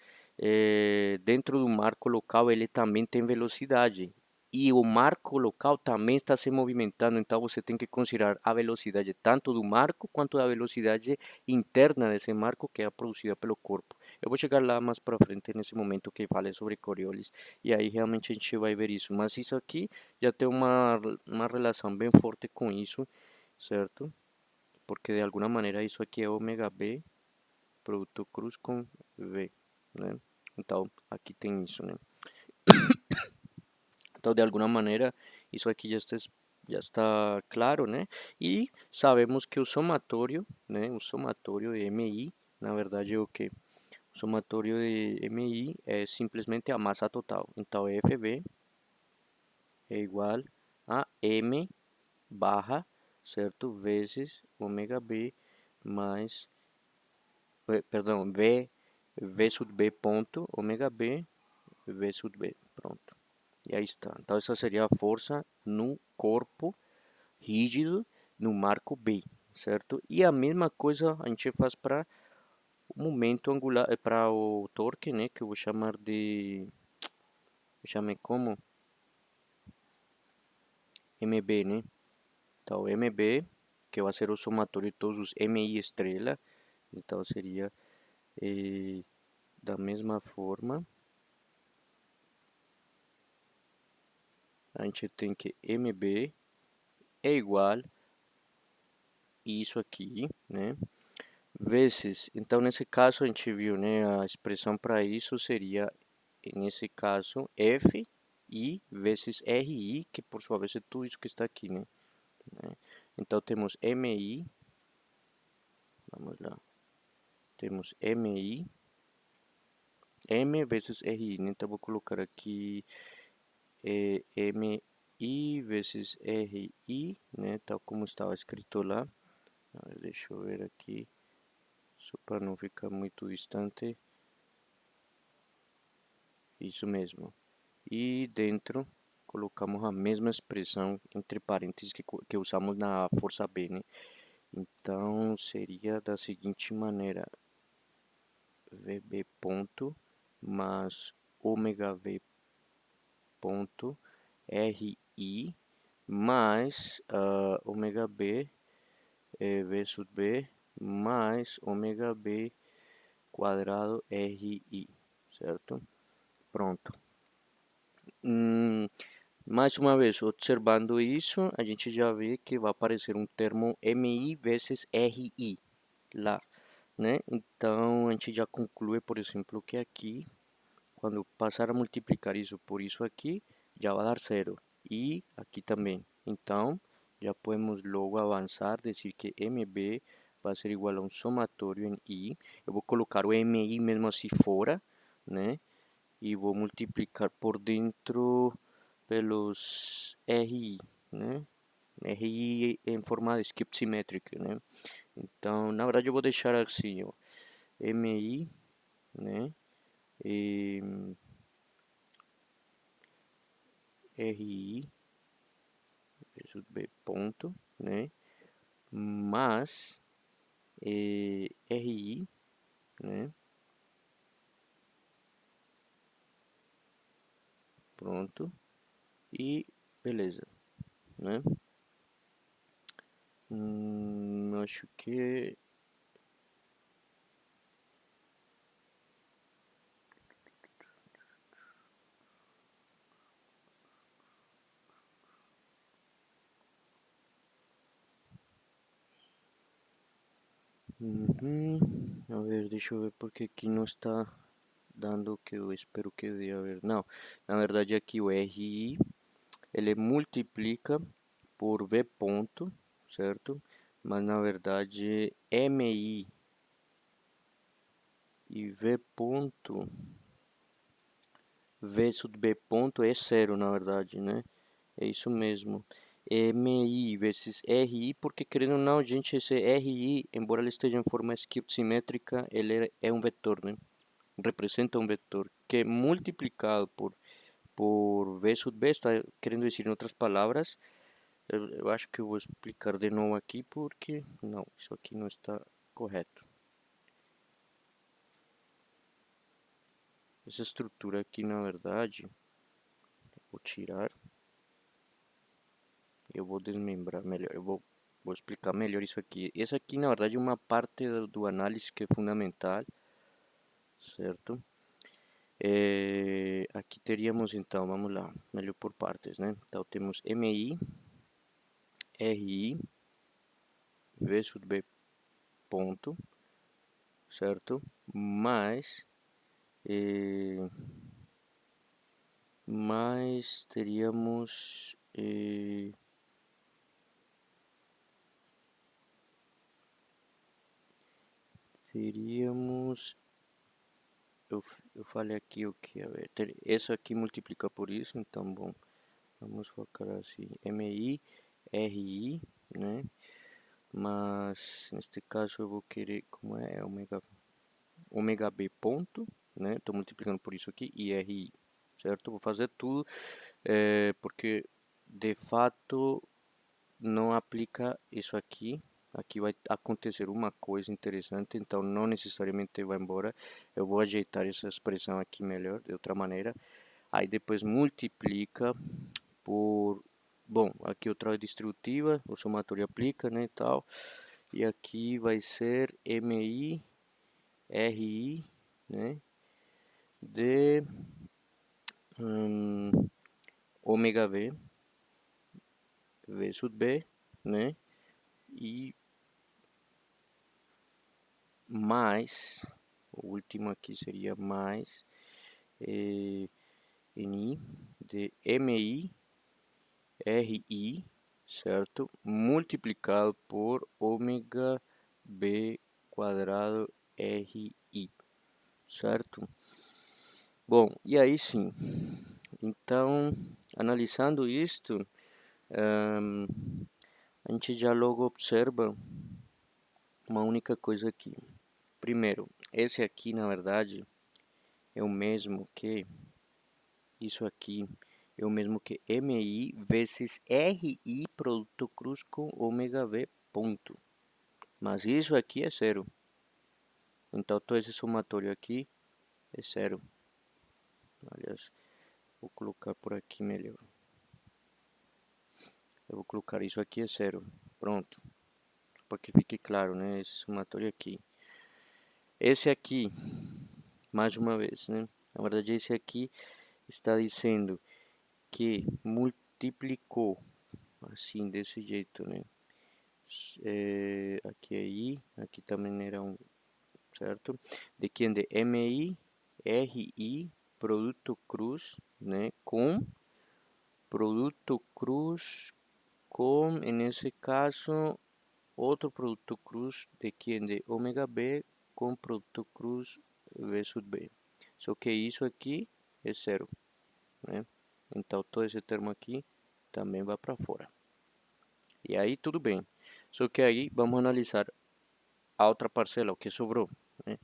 dentro do marco local ele também tem velocidade. E o marco local também está se movimentando, então você tem que considerar a velocidade tanto do marco quanto da velocidade interna desse marco que é produzida pelo corpo. Eu vou chegar lá mais para frente nesse momento que fale sobre Coriolis, e aí realmente a gente vai ver isso. Mas isso aqui já tem uma relação bem forte com isso, certo? Porque de alguma maneira isso aqui é ômega B produto cruz com V, né? Então, aqui tem isso, né? Então, de alguma maneira, isso aqui já está claro, né? E sabemos que o somatório, né? O somatório de MI, na verdade, é o que? O somatório de MI é simplesmente a massa total. Então, FB é igual a M barra, certo? Vezes ômega B mais, perdão, V sub B ponto ômega B V sub B, pronto. E aí está. Então essa seria a força no corpo rígido no marco B, certo? E a mesma coisa a gente faz para o momento angular, para o torque, né? Que eu vou chamar de, chame como MB, né? Então MB, que vai ser o somatório de todos os MI estrela, então seria da mesma forma, a gente tem que MB é igual a isso aqui, né? Vezes, então nesse caso a gente viu, né, a expressão para isso seria, nesse caso, F I vezes RI, que por sua vez é tudo isso que está aqui, né? Então temos MI, vamos lá, temos MI, M vezes RI, né? Então vou colocar aqui MI vezes RI, né, tal como estava escrito lá. Deixa eu ver aqui, só para não ficar muito distante. Isso mesmo. E dentro colocamos a mesma expressão entre parênteses que usamos na força B, né? Então seria da seguinte maneira: VB ponto mais ômega V ponto RI mais ômega B V sub B mais ômega B quadrado RI, certo? Pronto. Mais uma vez, observando isso, a gente já vê que vai aparecer um termo MI vezes RI lá, né? Então, a gente já conclui, por exemplo, que aqui, quando passar a multiplicar isso por isso aqui, já vai dar zero. E aqui também. Então, já podemos logo avançar, dizer que MB vai ser igual a um somatório em I. Eu vou colocar o MI mesmo assim fora, né? E vou multiplicar por dentro pelos RI, né? RI em forma de skip simétrica, né? Então, na verdade, eu vou deixar assim, ó, MI, né? E RI vezes B ponto, né? Mais RI, né? Pronto. E beleza, né? Acho que A ver, deixa eu ver porque aqui não está dando o que eu espero que dê. A ver, não. Na verdade aqui o RI, ele multiplica por V ponto, certo? Mas na verdade MI e V ponto, V sub B ponto é zero, na verdade, né? É isso mesmo. MI vezes RI, porque querendo ou não, gente, esse RI, embora ele esteja em forma simétrica, ele é um vetor, né? Representa um vetor que multiplicado por V sub B, está querendo dizer, em outras palavras, eu acho que eu vou explicar de novo aqui porque, não, isso aqui não está correto. Essa estrutura aqui, na verdade, vou tirar, eu vou desmembrar melhor, vou explicar melhor isso aqui. Essa aqui, na verdade, é uma parte do análise que é fundamental, certo? Aqui teríamos, então, vamos lá, melhor por partes, né? Então, temos MI, RI, V sub B ponto, certo? Eh, mais teríamos teríamos eu falei aqui o que, a ver, essa aqui multiplica por isso, então bom, vamos focar assim, MI, RI, né? Mas neste caso eu vou querer, como é, ômega B ponto, né? Estou multiplicando por isso aqui, e RI, certo? Vou fazer tudo, porque de fato não aplica isso aqui. Aqui vai acontecer uma coisa interessante, então não necessariamente vai embora. Eu vou ajeitar essa expressão aqui melhor, de outra maneira. Aí depois multiplica por... Bom, aqui outra distributiva, o somatório aplica, né, e tal. E aqui vai ser MI, RI, né, de ômega V sub B, né, e mais, o último aqui seria mais NI de MI, RI, certo? Multiplicado por ômega B quadrado RI, certo? Bom, e aí sim, então, analisando isto, a gente já logo observa uma única coisa aqui. Primeiro, esse aqui, na verdade, é o mesmo que isso aqui é o mesmo que MI vezes RI produto cruz com ômega V ponto. Mas isso aqui é zero. Então todo esse somatório aqui é zero. Aliás, vou colocar por aqui melhor. Eu vou colocar isso aqui é zero. Pronto. Para que fique claro, né? Esse somatório aqui. Esse aqui, mais uma vez, né? Na verdade, esse aqui está dizendo que multiplicou assim, desse jeito, né? Aqui é I, aqui também era um, certo? De quem? De MI, RI, produto cruz, né? Com produto cruz com, nesse caso, outro produto cruz de quem? De ômega B com produto cruz V sub B. Só que isso aqui é zero, né? Então todo esse termo aqui também vai para fora. E aí tudo bem. Só que aí vamos analisar a outra parcela, o que sobrou, né?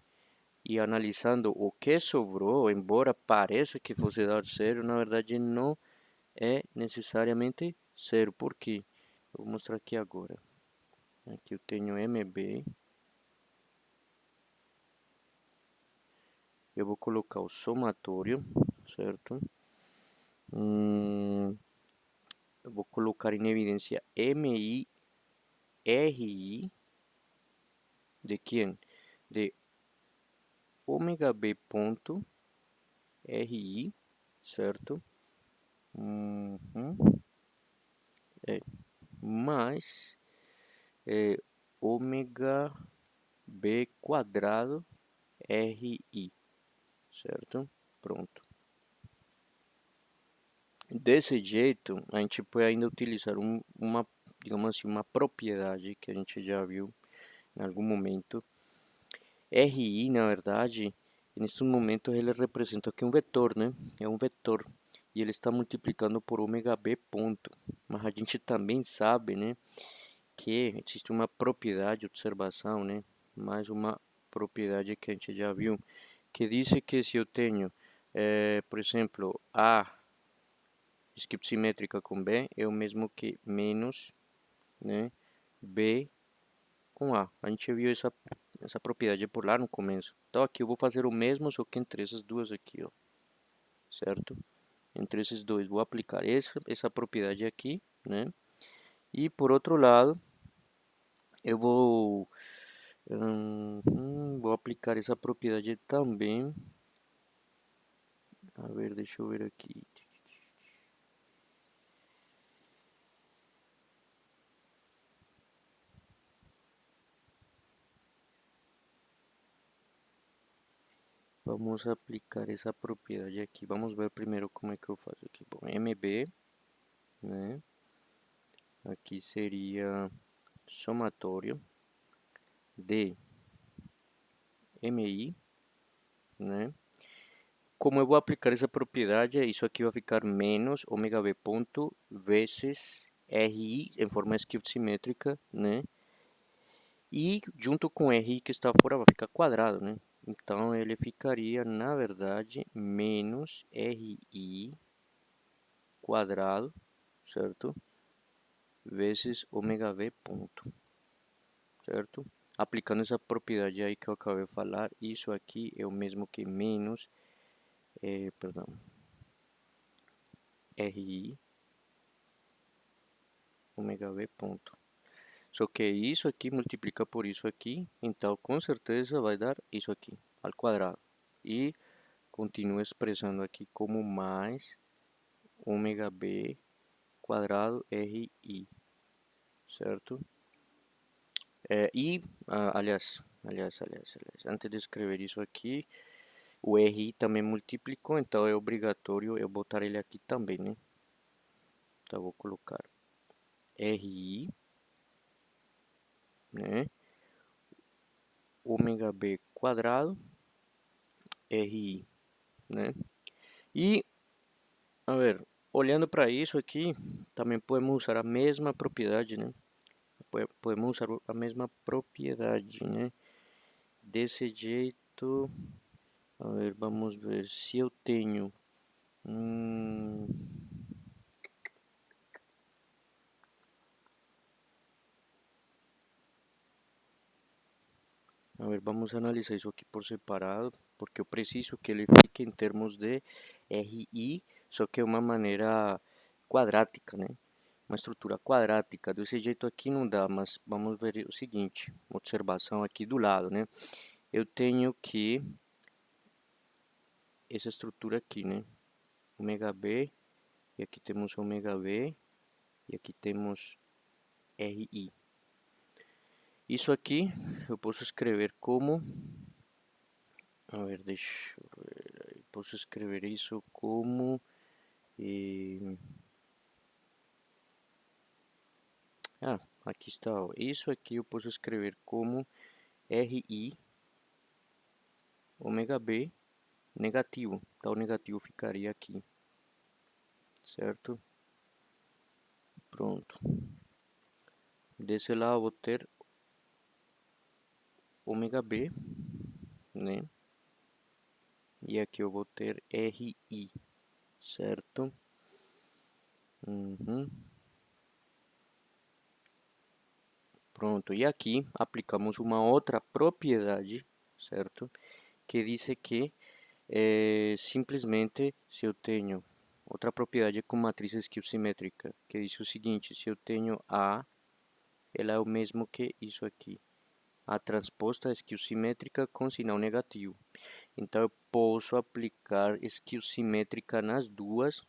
E analisando o que sobrou, embora pareça que fosse dar zero, na verdade não é necessariamente zero. Por quê? Eu vou mostrar aqui agora. Aqui eu tenho MB. Eu vou colocar o somatório, certo? Eu vou colocar em evidência MI, RI, de quem? De ômega B ponto RI, certo? É, mais ômega B quadrado RI, certo? Pronto. Desse jeito, a gente pode ainda utilizar uma, digamos assim, uma propriedade que a gente já viu em algum momento. RI, na verdade, neste momento ele representa aqui um vetor, né? É um vetor. E ele está multiplicando por ômega B ponto. Mas a gente também sabe, né, que existe uma propriedade de observação, né? Mais uma propriedade que a gente já viu, que diz que se eu tenho, por exemplo, A skip simétrica com B é o mesmo que menos, né, B com A. A gente viu essa propriedade por lá no começo. Então aqui eu vou fazer o mesmo, só que entre essas duas aqui, ó, certo? Entre esses dois, vou aplicar essa propriedade aqui, né? E por outro lado, eu vou aplicar essa propriedade também. A ver, deixa eu ver aqui. Vamos aplicar essa propriedade aqui. Vamos ver primeiro como é que eu faço aqui. Bom, MB, né? Aqui seria somatório de MI, né? Como eu vou aplicar essa propriedade, isso aqui vai ficar menos ômega B ponto vezes RI em forma simétrica, né? E junto com RI que está fora vai ficar quadrado, né? Então ele ficaria, na verdade, menos RI quadrado, certo? Vezes ômega V ponto, certo? Aplicando essa propriedade aí que eu acabei de falar, isso aqui é o mesmo que menos, perdão, RI ômega V ponto. Só que isso aqui multiplica por isso aqui, então com certeza vai dar isso aqui, ao quadrado. E continuo expressando aqui como mais ômega B quadrado RI, certo? Aliás, antes de escrever isso aqui, o RI também multiplicou, então é obrigatório eu botar ele aqui também, né? Então vou colocar RI, né? Ômega B quadrado RI, né? E, a ver, olhando para isso aqui, também podemos usar a mesma propriedade, né? Podemos usar a mesma propriedade, né? Desse jeito, a ver, vamos ver se eu tenho a ver, vamos analisar isso aqui por separado, porque eu preciso que ele fique em termos de RI, só que é uma maneira quadrática, né? Uma estrutura quadrática. Desse jeito aqui não dá, mas vamos ver o seguinte, observação aqui do lado, né? Eu tenho que essa estrutura aqui, né? Ômega B, e aqui temos ômega B, e aqui temos RI. Isso aqui eu posso escrever como, a ver, deixa eu ver, eu posso escrever isso como, aqui está, ó. Isso aqui eu posso escrever como RI ômega B negativo, então o negativo ficaria aqui, certo? Pronto. Desse lado eu vou ter ômega B, né? E aqui eu vou ter RI, certo? Pronto, e aqui aplicamos uma outra propriedade, certo? Que diz que simplesmente se eu tenho outra propriedade com matriz simétrica, que diz o seguinte, se eu tenho A, ela é o mesmo que isso aqui, A transposta simétrica com sinal negativo. Então eu posso aplicar simétrica nas duas,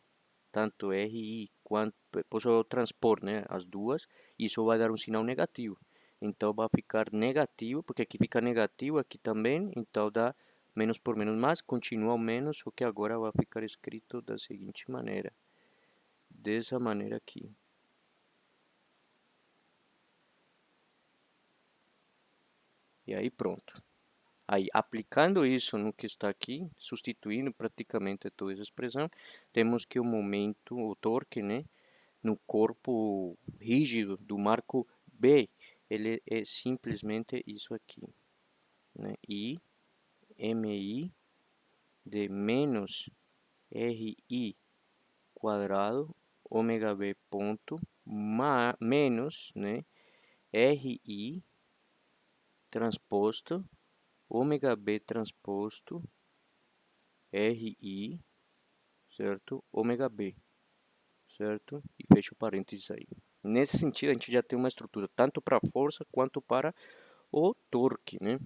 tanto RI quanto posso transpor, né, as duas, e isso vai dar um sinal negativo. Então vai ficar negativo, porque aqui fica negativo, aqui também, então dá menos por menos mais, continua o menos, só que agora vai ficar escrito da seguinte maneira, dessa maneira aqui. E aí pronto. Aí, aplicando isso no que está aqui, substituindo praticamente toda essa expressão, temos que o momento, o torque, né, no corpo rígido do marco B, ele é simplesmente isso aqui, né, I, MI de menos RI quadrado, ômega B ponto, menos, né, RI transposto, ômega B transposto, RI, certo? Ômega B, certo? E fecha o parênteses aí. Nesse sentido, a gente já tem uma estrutura tanto para a força quanto para o torque, né?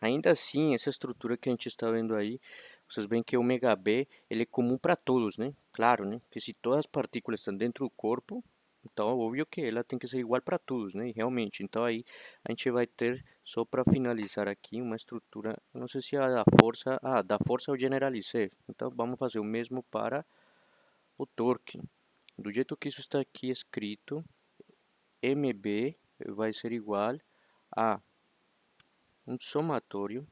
Ainda assim, essa estrutura que a gente está vendo aí, vocês veem que o ômega B ele é comum para todos, né? Claro, né? Que se todas as partículas estão dentro do corpo, então é óbvio que ela tem que ser igual para todos, né? Realmente, então aí a gente vai ter, só para finalizar aqui, uma estrutura, não sei se é a da força eu generalizei, então vamos fazer o mesmo para o torque. Do jeito que isso está aqui escrito, MB vai ser igual a um somatório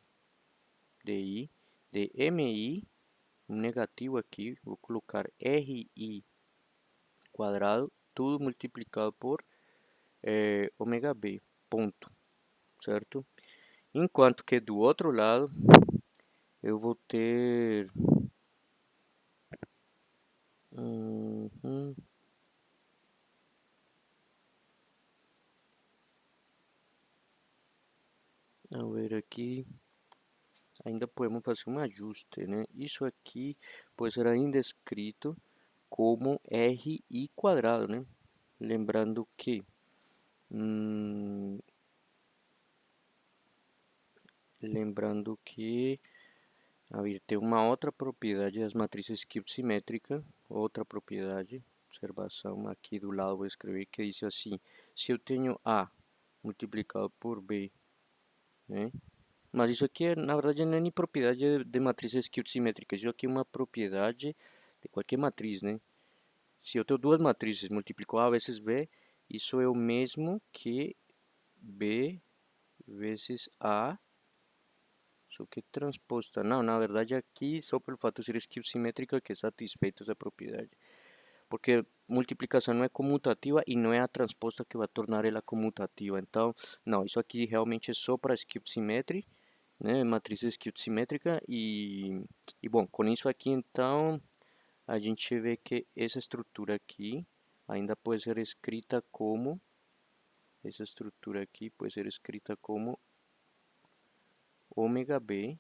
de I, de MI, um negativo aqui, vou colocar RI quadrado, tudo multiplicado por ômega B, ponto, certo? Enquanto que do outro lado, eu vou ter... a ver aqui, ainda podemos fazer um ajuste, né? Isso aqui pode ser ainda escrito como RI quadrado, né? Lembrando que a ver, tem uma outra propriedade das matrizes Cube simétricas, outra propriedade, observação aqui do lado vou escrever que diz assim, se eu tenho A multiplicado por B, né? Mas isso aqui, na verdade, não é nem propriedade de matrizes Cube simétricas, isso aqui é uma propriedade de qualquer matriz, né? Se eu tenho duas matrizes, multiplico A vezes B, isso é o mesmo que B vezes A, só que transposta. Não, na verdade aqui, só pelo fato de ser esquiva simétrica, que é satisfeita essa propriedade. Porque multiplicação não é comutativa e não é a transposta que vai tornar ela comutativa. Então, não, isso aqui realmente é só para skew symmetry, né? Matriz skew simétrica bom, com isso aqui então a gente vê que essa estrutura aqui ainda pode ser escrita como essa estrutura aqui pode ser escrita como ômega B,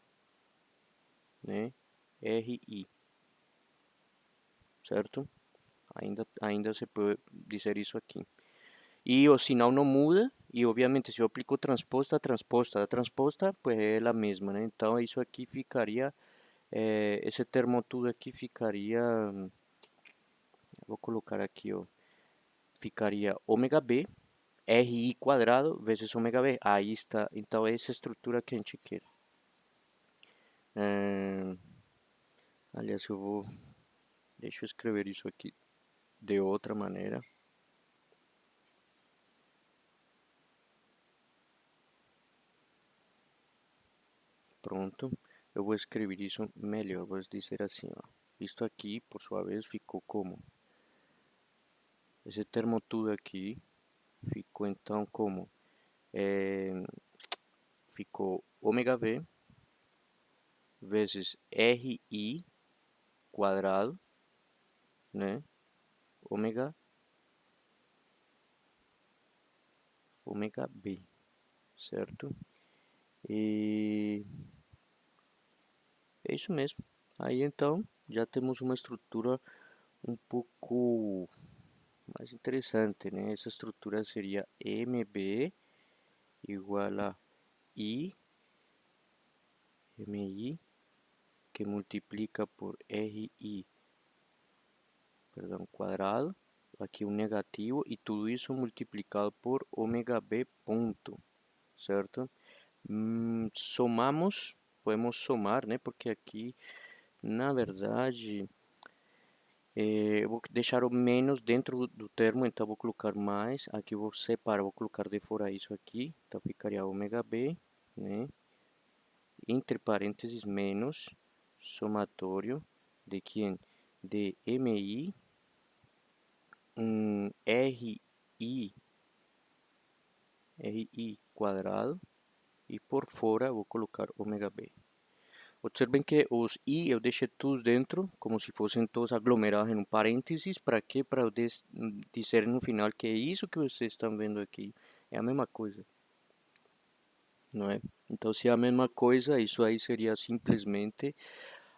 né, RI, certo? Ainda se pode dizer isso aqui. E o sinal não muda, e obviamente se eu aplico transposta, a transposta, pues é a mesma, né? Então isso aqui ficaria, esse termo tudo aqui ficaria, vou colocar aqui, ó, ficaria ômega B, RI quadrado vezes ômega B. Aí está, então é essa estrutura que a gente quer. Aliás, deixa eu escrever isso aqui de outra maneira. Pronto, eu vou escrever isso melhor, vou dizer assim, ó. Isto aqui, por sua vez, ficou como? Esse termo tudo aqui ficou então como? Ficou ômega v vezes RI quadrado, né? Ômega B, certo? E é isso mesmo. Aí então já temos uma estrutura um pouco mais interessante, né? Essa estrutura seria MB igual a MI, que multiplica por RI, perdão, quadrado, aqui um negativo e tudo isso multiplicado por ômega B ponto, certo? Somamos, podemos somar, né? Porque aqui, na verdade, eu vou deixar o menos dentro do termo, então vou colocar mais. Aqui eu vou separar, vou colocar de fora isso aqui, então ficaria ômega B, né? Entre parênteses, menos somatório de quem? De MI, RI, RI quadrado, e por fora vou colocar ômega B. Observem que os I eu deixei todos dentro, como se fossem todos aglomerados em um parênteses. Para quê? Para eu dizer no final que é isso que vocês estão vendo aqui. É a mesma coisa, não é? Então, se é a mesma coisa, isso aí seria simplesmente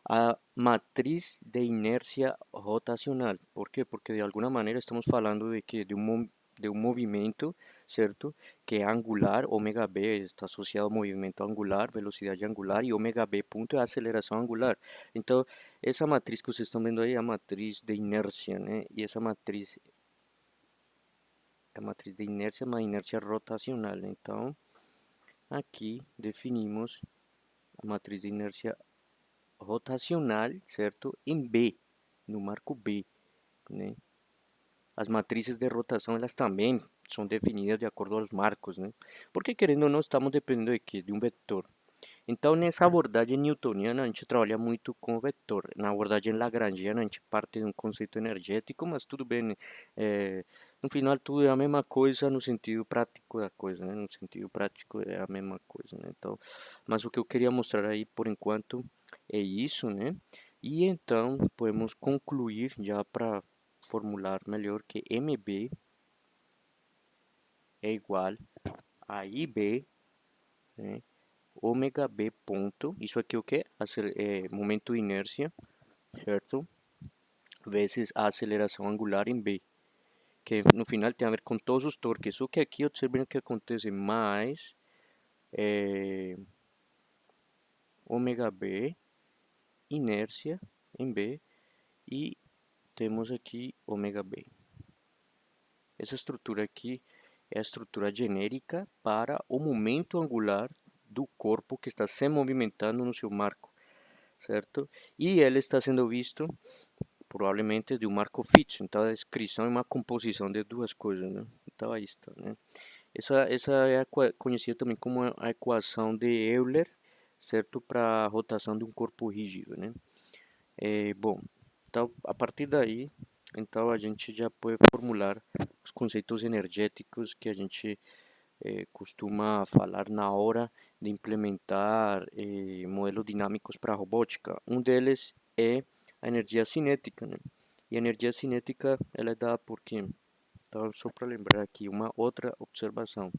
a matriz de inércia rotacional. ¿Por quê? Porque de alguma maneira estamos falando de que de um movimento, certo? Que é angular, ômega b está associado ao movimento angular, velocidade angular, e ômega b ponto é a aceleração angular. Então, essa matriz que vocês estão vendo aí é a matriz de inércia, né? E essa matriz é a matriz de inércia, uma inércia rotacional. Então, aqui definimos a matriz de inércia rotacional, certo? Em B, no marco B, né? As matrizes de rotação, elas também são definidas de acordo aos marcos, né? Porque querendo ou não, estamos dependendo de quê? De um vetor. Então, nessa abordagem newtoniana, a gente trabalha muito com o vetor. Na abordagem lagrangiana, a gente parte de um conceito energético, mas tudo bem, no final, tudo é a mesma coisa no sentido prático da coisa, né? No sentido prático é a mesma coisa, né? Então, mas o que eu queria mostrar aí, por enquanto, é isso, né? E então, podemos concluir já para formular melhor que MB é igual a IB, né? Ômega B ponto, isso aqui é o que? É momento de inércia, certo? Vezes a aceleração angular em B, que no final tem a ver com todos os torques. Só que aqui observem o que acontece, mais ômega B, inércia em B, e temos aqui ômega B. Essa estrutura aqui é a estrutura genérica para o momento angular do corpo que está se movimentando no seu marco, certo? E ele está sendo visto provavelmente de um marco fixo. Então a descrição é uma composição de duas coisas, né? Então aí está, né? Essa é conhecida também como a equação de Euler, certo? Para a rotação de um corpo rígido, né? Bom, então a partir daí, então a gente já pode formular os conceitos energéticos que a gente costuma falar na hora de implementar modelos dinâmicos para a robótica. Um deles é a energia cinética, né? E a energia cinética ela é dada por quê? Então, só para lembrar aqui, uma outra observação,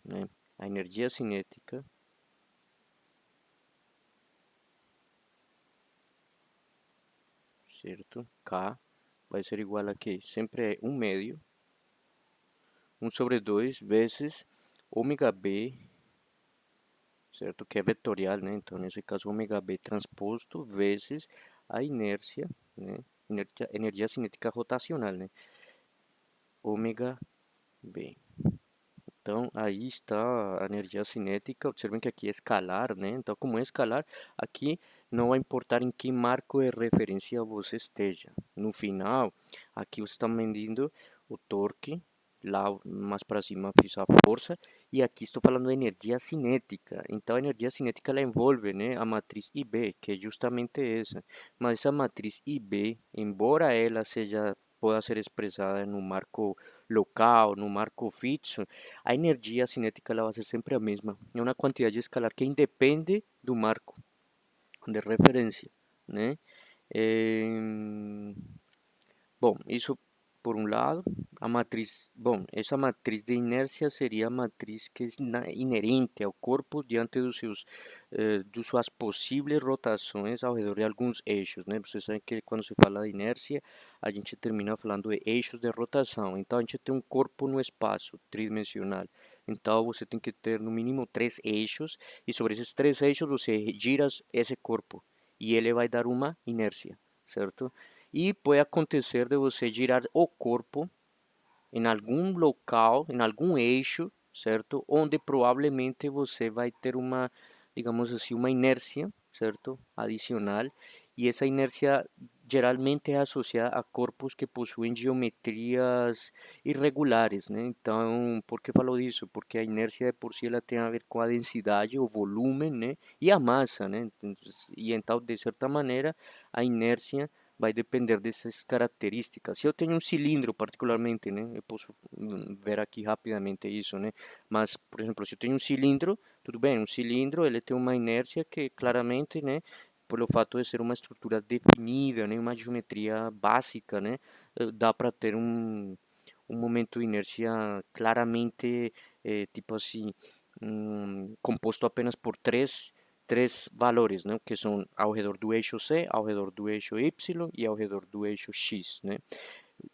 né? A energia cinética, certo? K vai ser igual a quê? Sempre é 1 médio, 1 sobre 2 vezes ômega B, certo? Que é vetorial, né? Então, nesse caso, ômega B transposto vezes a inércia, né? Energia cinética rotacional, né? Ômega B. Então, aí está a energia cinética. Observem que aqui é escalar, né? Então, como é escalar, aqui não vai importar em que marco de referência você esteja. No final, aqui você está medindo o torque, lá mais para cima fiz a força, e aqui estou falando de energia cinética. Então, a energia cinética ela envolve, né, a matriz IB, que é justamente essa. Mas essa matriz IB, embora ela seja possa ser expressada no marco local, no marco fixo, a energia cinética ela vai ser sempre a mesma. É uma quantidade escalar que independe do marco de referência, né? Bom, isso por um lado, a matriz, bom, essa matriz de inércia seria a matriz que é inerente ao corpo diante de suas possíveis rotações ao redor de alguns eixos, né? Vocês sabem que quando se fala de inércia, a gente termina falando de eixos de rotação. Então, a gente tem um corpo no espaço tridimensional. Então, você tem que ter no mínimo 3 eixos, e sobre esses 3 eixos você gira esse corpo. e ele vai dar uma inércia, certo? E pode acontecer de você girar o corpo em algum local, em algum eixo, certo? Onde provavelmente você vai ter uma, digamos assim, uma inércia, certo? Adicional, e essa inércia geralmente é associada a corpos que possuem geometrias irregulares, né? Então, por que falo disso? Porque a inércia de por si ela tem a ver com a densidade, o volume, né? E a massa, né? E então, de certa maneira, a inércia vai depender dessas características. Se eu tenho um cilindro, particularmente, né, eu posso ver aqui rapidamente isso, né, mas, por exemplo, se eu tenho um cilindro, tudo bem, um cilindro, ele tem uma inércia que claramente, né, pelo fato de ser uma estrutura definida, né, uma geometria básica, né, dá para ter um momento de inércia claramente, tipo assim, composto apenas por três valores, né, que são ao redor do eixo C, ao redor do eixo Y e ao redor do eixo X, né.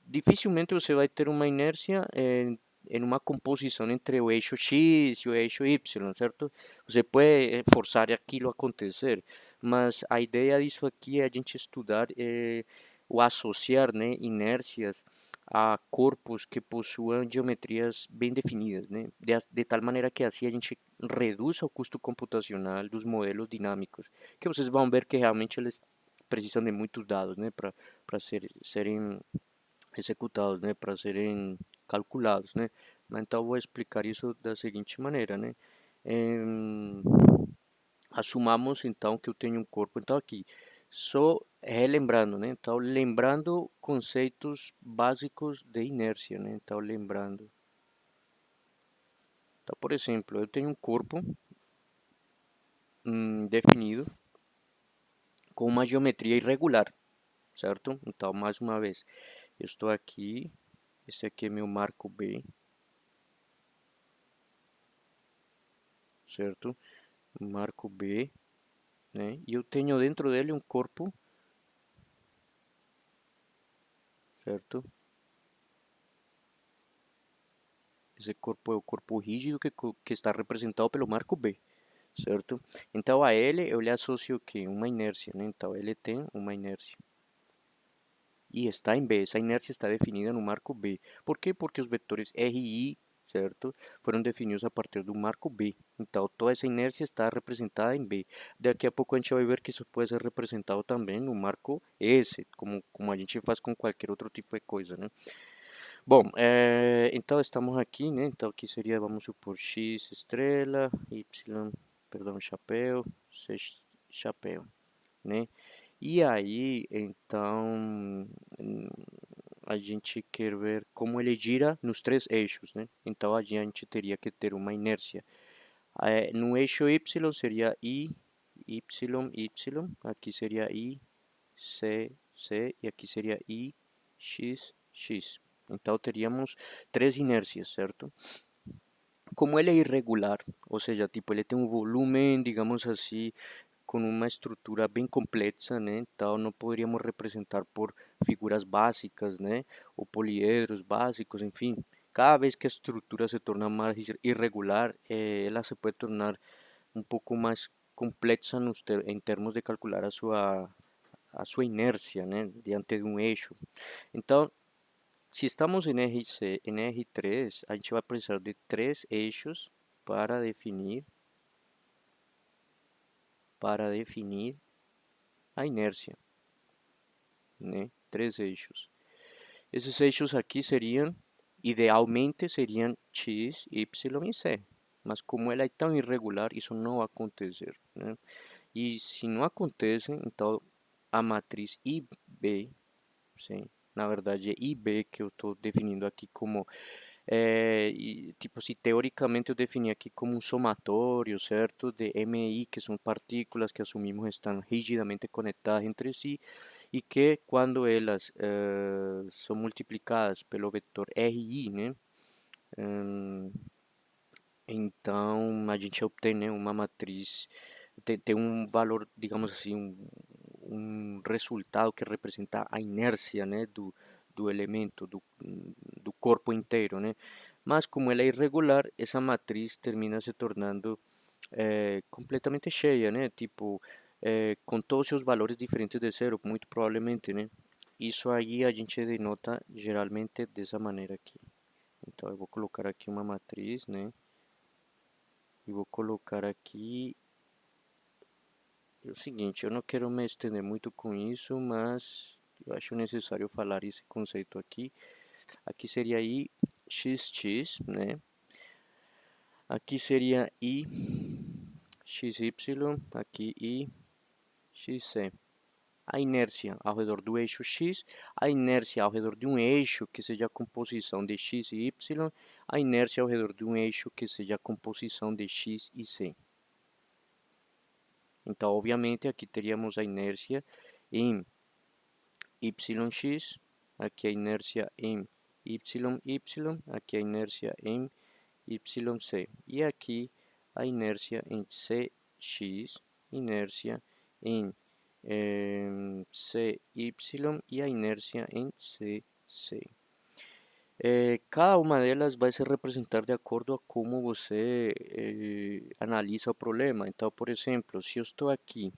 Dificilmente você vai ter uma inércia em uma composição entre o eixo X e o eixo Y, certo? Você pode forçar aquilo a acontecer, mas a ideia disso aqui é a gente estudar ou associar, né, inércias a corpos que possuam geometrias bem definidas, né? De tal maneira que assim a gente reduz o custo computacional dos modelos dinâmicos, que vocês vão ver que realmente eles precisam de muitos dados, né, para serem executados, né, para serem calculados, né? Mas então eu vou explicar isso da seguinte maneira, né? Em, assumamos então que eu tenho um corpo, então aqui, só relembrando, né? Então lembrando conceitos básicos de inércia, né? Então lembrando. Então, por exemplo, eu tenho um corpo definido com uma geometria irregular, certo? Então, mais uma vez, eu estou aqui, esse aqui é meu marco B, certo? Marco B, né? E eu tenho dentro dele um corpo, certo? Esse corpo é o corpo rígido que está representado pelo marco B, certo? Então a ele eu lhe associo o quê? Uma inércia, né? Então ele tem uma inércia. E está em B, essa inércia está definida no marco B. Por quê? Porque os vetores R e I, certo? Foram definidos a partir do marco B. Então toda essa inércia está representada em B. Daqui a pouco a gente vai ver que isso pode ser representado também no marco S, como a gente faz com qualquer outro tipo de coisa, né? Bom, então estamos aqui, né? Então aqui seria, vamos supor, X estrela, Y, perdão, chapéu, C chapéu, né? E aí, então, a gente quer ver como ele gira nos três eixos, né? Então a gente teria que ter uma inércia. No eixo Y seria I, Y, Y, aqui seria I, C, C e aqui seria I, X, X. Então teríamos três inércias, certo? Como ele é irregular, ou seja, tipo, ele tem um volume, digamos assim, com uma estrutura bem complexa, né? Então não poderíamos representar por figuras básicas, né? Ou poliedros básicos, enfim. Cada vez que a estrutura se torna mais irregular, ela se pode tornar um pouco mais complexa em termos de calcular a sua inércia, né? Diante de um eixo. Então, se estamos em RC, em R3, a gente vai precisar de três eixos para definir, para definir a inércia, né? Três eixos. Esses eixos aqui seriam, idealmente, seriam X, Y e Z. Mas como ela é tão irregular, isso não vai acontecer, né? E se não acontece, então a matriz IB, sim, na verdade é IB que eu estou definindo aqui como e, tipo, se teoricamente eu definir aqui como um somatório, certo? De MI, que são partículas que assumimos estão rigidamente conectadas entre si e que quando elas são multiplicadas pelo vetor RI, né? Hum, então a gente obtém, né, uma matriz, tem um valor, digamos assim, um resultado que representa a inércia, né, do elemento, do corpo inteiro, né? Mas como ela é irregular, essa matriz termina se tornando completamente cheia, né? Tipo, com todos os seus valores diferentes de zero, muito provavelmente, né? Isso aí a gente denota geralmente dessa maneira aqui. Então eu vou colocar aqui uma matriz, né? E vou colocar aqui o seguinte, eu não quero me estender muito com isso, mas eu acho necessário falar esse conceito aqui. Aqui seria I xx, né? Aqui seria I xy, aqui I xc. A inércia ao redor do eixo x, a inércia ao redor de um eixo que seja a composição de x e y, a inércia ao redor de um eixo que seja a composição de x e c. Então, obviamente, aqui teríamos a inércia em yx, aqui a inércia em yy, aqui a inércia em yc. E aqui a inércia em cx, inércia em cy e a inércia em cc. Cada uma delas vai se representar de acordo a como você analisa o problema. Então, por exemplo, se eu estou aqui,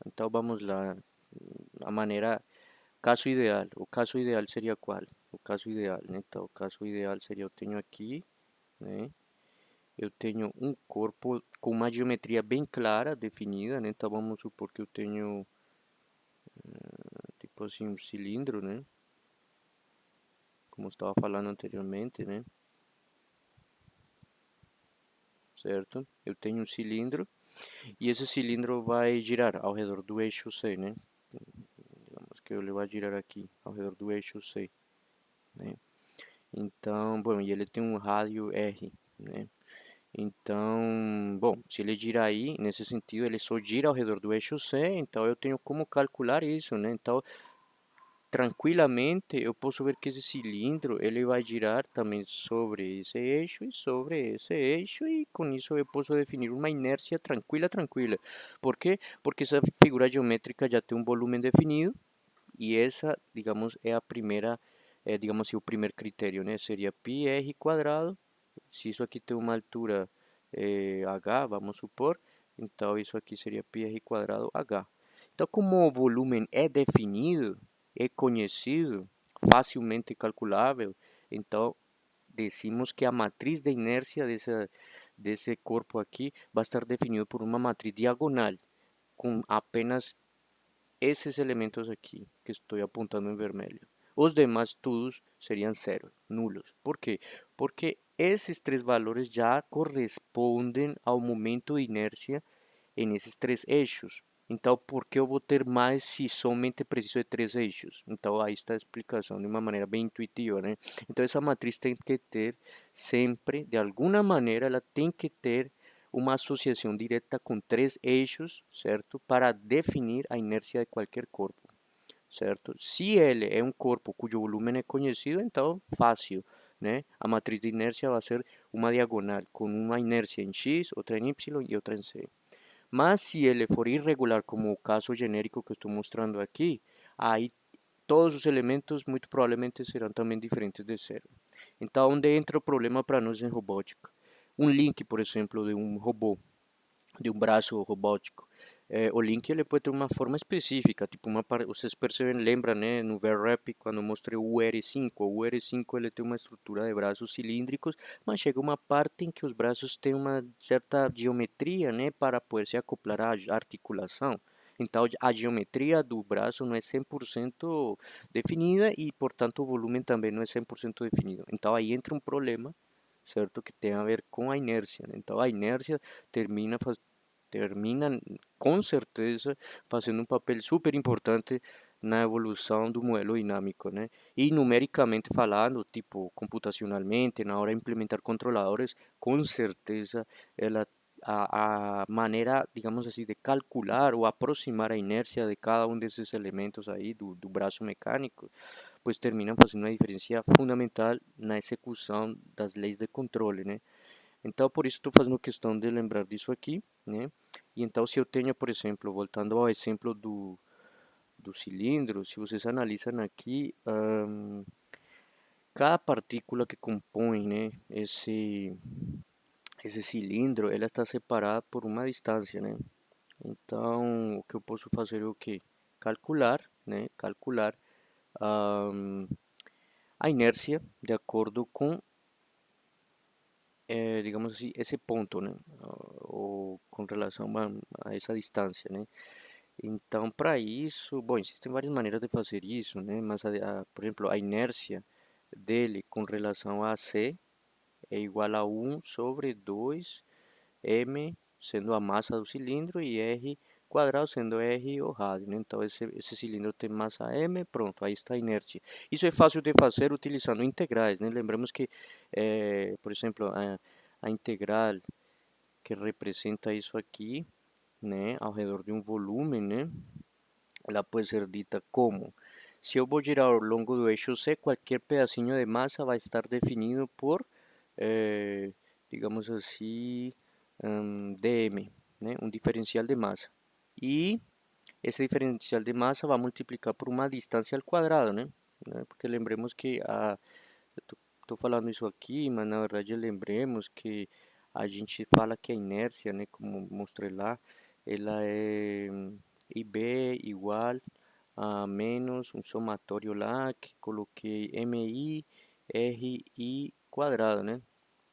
então vamos lá, a maneira, caso ideal. O caso ideal seria qual? O caso ideal, né? Então, o caso ideal seria eu tenho aqui, né? Eu tenho um corpo com uma geometria bem clara, definida, né? Então, vamos supor que eu tenho, tipo assim, um cilindro, né? Como estava falando anteriormente, né? Certo? Eu tenho um cilindro e esse cilindro vai girar ao redor do eixo C, né? Digamos que ele vai girar aqui ao redor do eixo C, né? Então, bom, e ele tem um rádio R, né? Então, bom, se ele gira aí, nesse sentido, ele só gira ao redor do eixo C, então eu tenho como calcular isso, né? Então, tranquilamente eu posso ver que esse cilindro ele vai girar também sobre esse eixo e sobre esse eixo e com isso eu posso definir uma inércia tranquila, tranquila. Por quê? Porque essa figura geométrica já tem um volume definido e essa, digamos, é a primeira, digamos assim, o primeiro critério, né? Seria πr quadrado. Se isso aqui tem uma altura h, vamos supor, então isso aqui seria πr quadrado h. Então, como o volume é definido, é conhecido, facilmente calculável, então decimos que a matriz de inércia desse corpo aqui vai estar definido por uma matriz diagonal, com apenas esses elementos aqui que estou apontando em vermelho. Os demais todos seriam zero, nulos. Por quê? Porque esses três valores já correspondem ao momento de inércia nesses três eixos. Então, por que eu vou ter mais se somente preciso de três eixos? Então, aí está a explicação de uma maneira bem intuitiva, né? Então, essa matriz tem que ter sempre, de alguma maneira, ela tem que ter uma associação direta com três eixos, certo? Para definir a inércia de qualquer corpo, certo? Se ele é um corpo cujo volume é conhecido, então fácil, né? A matriz de inércia vai ser uma diagonal, com uma inércia em x, outra em y e outra em c. Mas se ele for irregular, como o caso genérico que estou mostrando aqui, aí todos os elementos muito provavelmente serão também diferentes de zero. Então, onde entra o problema para nós em robótica? Um link, por exemplo, de um robô, de um braço robótico. O link ele pode ter uma forma específica, tipo vocês percebem, lembram, né, no VRAP quando mostrei o UR5, o UR5 ele tem uma estrutura de braços cilíndricos, mas chega uma parte em que os braços têm uma certa geometria, né, para poder se acoplar à articulação. Então a geometria do braço não é 100% definida e, portanto, o volume também não é 100% definido. Então aí entra um problema, certo, que tem a ver com a inércia, né? Então a inércia termina termina com certeza fazendo um papel super importante na evolução do modelo dinâmico, né? E numericamente falando, tipo computacionalmente, na hora de implementar controladores, com certeza ela a maneira, digamos assim, de calcular ou aproximar a inércia de cada um desses elementos aí do braço mecânico, pois terminam fazendo uma diferença fundamental na execução das leis de controle, né? Então, por isso estou fazendo questão de lembrar disso aqui, né? E então, se eu tenho, por exemplo, voltando ao exemplo do cilindro, se vocês analisam aqui, cada partícula que compõe, né, esse cilindro, ela está separada por uma distância, né? Então, o que eu posso fazer é o quê? Calcular, né? Calcular ahm, a inércia de acordo com, digamos assim, esse ponto, né? Ou com relação a essa distância, né? Então, para isso, bom, existem várias maneiras de fazer isso, né? Mas, por exemplo, a inércia dele com relação a C é igual a 1 sobre 2 m sendo a massa do cilindro e r quadrado sendo r o rádio, né? Então esse cilindro tem massa m, pronto, aí está a inércia. Isso é fácil de fazer utilizando integrais, né? Lembramos que, por exemplo, a integral que representa isso aqui, né, ao redor de um volume, né, ela pode ser dita como: se eu vou girar ao longo do eixo C, qualquer pedacinho de massa vai estar definido por, eh, digamos assim, dm, né? Um diferencial de massa. E esse diferencial de massa vai multiplicar por uma distância ao quadrado, né? Porque lembremos que estou falando isso aqui, mas na verdade lembremos que a gente fala que a inércia, né, como mostrei lá, ela é IB igual a menos um somatório lá que coloquei MI RI quadrado, né?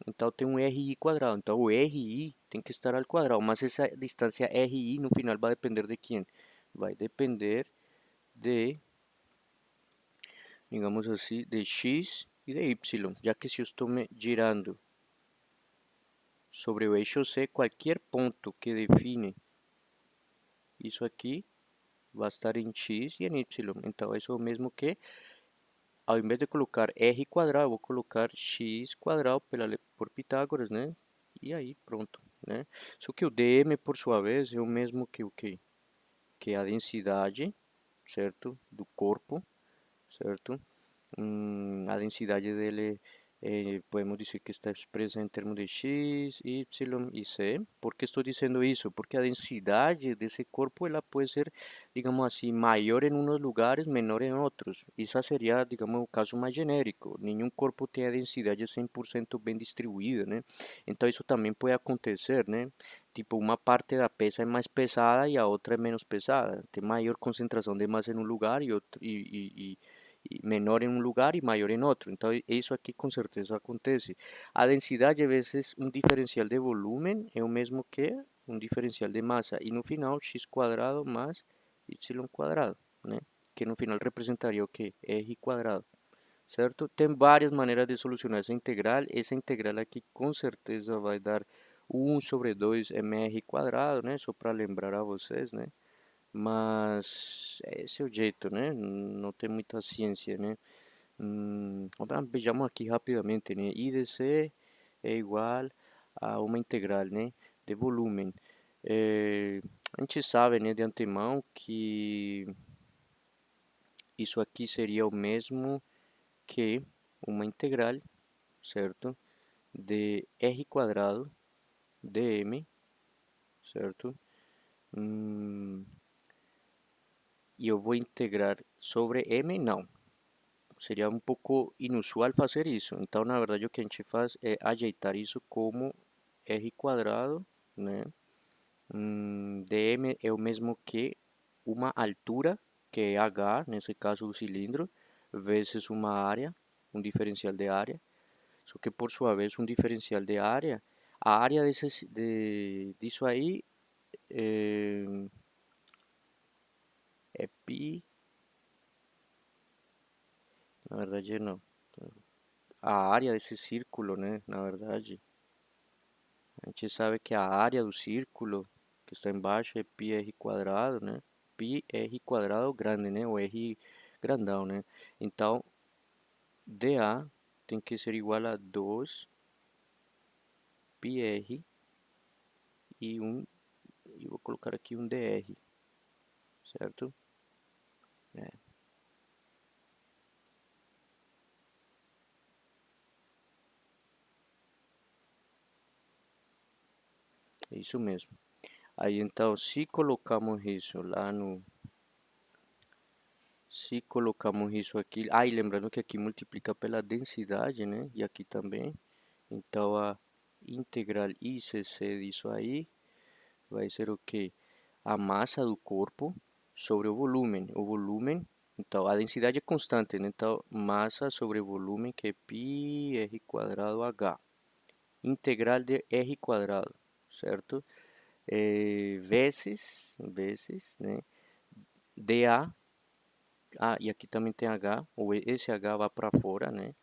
Então tem um RI quadrado. Então o RI tem que estar ao quadrado. Mas essa distância RI no final vai depender de quem? Vai depender de, digamos assim, de X e de Y. Já que se eu estou me girando sobre o eixo C, qualquer ponto que define isso aqui vai estar em X e em Y. Então isso é o mesmo que, ao invés de colocar R quadrado, vou colocar X quadrado por Pitágoras, né? E aí pronto, né? Só que o dm, por sua vez, é o mesmo que o quê? Que é a densidade, certo? Do corpo, certo? A densidade dele podemos dizer que está expressa em termos de x, y e c. ¿Por que estou dizendo isso? Porque a densidade desse corpo ela pode ser, digamos assim, maior em uns lugares, menor em outros. Isso seria, digamos, o caso mais genérico. Nenhum corpo tem a densidade 100% bem distribuída, né? Então isso também pode acontecer, né? Tipo, uma parte da peça é mais pesada e a outra é menos pesada. Tem maior concentração de massa em um lugar e menor em um lugar e maior em outro. Então, isso aqui com certeza acontece. A densidade, às vezes, um diferencial de volume é o mesmo que um diferencial de massa. E no final, x quadrado mais y quadrado, né? Que no final representaria o que? R quadrado, certo? Tem várias maneiras de solucionar essa integral. Essa integral aqui com certeza vai dar 1 sobre 2 mr quadrado, né? Só para lembrar a vocês, né? Mas esse é o jeito, né? Não tem muita ciência, né? Vejamos aqui rapidamente, né? I de C é igual a uma integral, né? De volume. A gente sabe, né, de antemão que isso aqui seria o mesmo que uma integral, certo? De r quadrado dm, certo? E eu vou integrar sobre m? Não. Seria um pouco inusual fazer isso. Então, na verdade, o que a gente faz é ajeitar isso como r quadrado, né? dm é o mesmo que uma altura, que é h, nesse caso do cilindro, vezes uma área, um diferencial de área. Só que, por sua vez, um diferencial de área, a área disso aí é pi, na verdade não. A área desse círculo, né? Na verdade, a gente sabe que a área do círculo que está embaixo é πr quadrado, né? Πr quadrado grande, né? O r grandão, né? Então, dA tem que ser igual a 2 πr e e vou colocar aqui um dr, certo? É, é isso mesmo. Aí então, se colocamos isso lá no Se colocamos isso aqui, e lembrando que aqui multiplica pela densidade, né? E aqui também. Então a integral ICC disso aí vai ser o quê? a massa do corpo sobre o volume. O volume, então, a densidade é constante, né? Então, massa sobre volume, que é π r quadrado h. Integral de r quadrado, certo? Vezes, né? dA, e aqui também tem h, esse h vai para fora, né?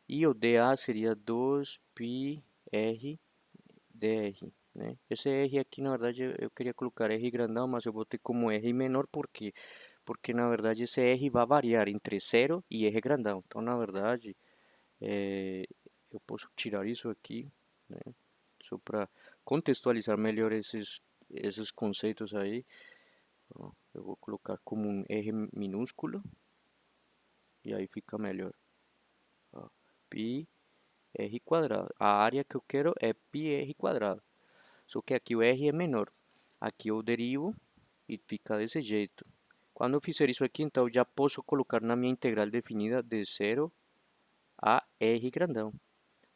E o dA seria 2πr dr, né? Esse R aqui, na verdade, eu queria colocar R grandão, mas eu botei como R menor, porque na verdade esse R vai variar entre 0 e R grandão. Então, na verdade, eu posso tirar isso aqui, né? Só para contextualizar melhor esses conceitos aí. Ó, eu vou colocar como um R minúsculo, e aí fica melhor. Ó, πr quadrado. A área que eu quero é πr quadrado. Só que aqui o R é menor. Aqui eu derivo e fica desse jeito. Quando eu fizer isso aqui, então eu já posso colocar na minha integral definida de 0 a R grandão.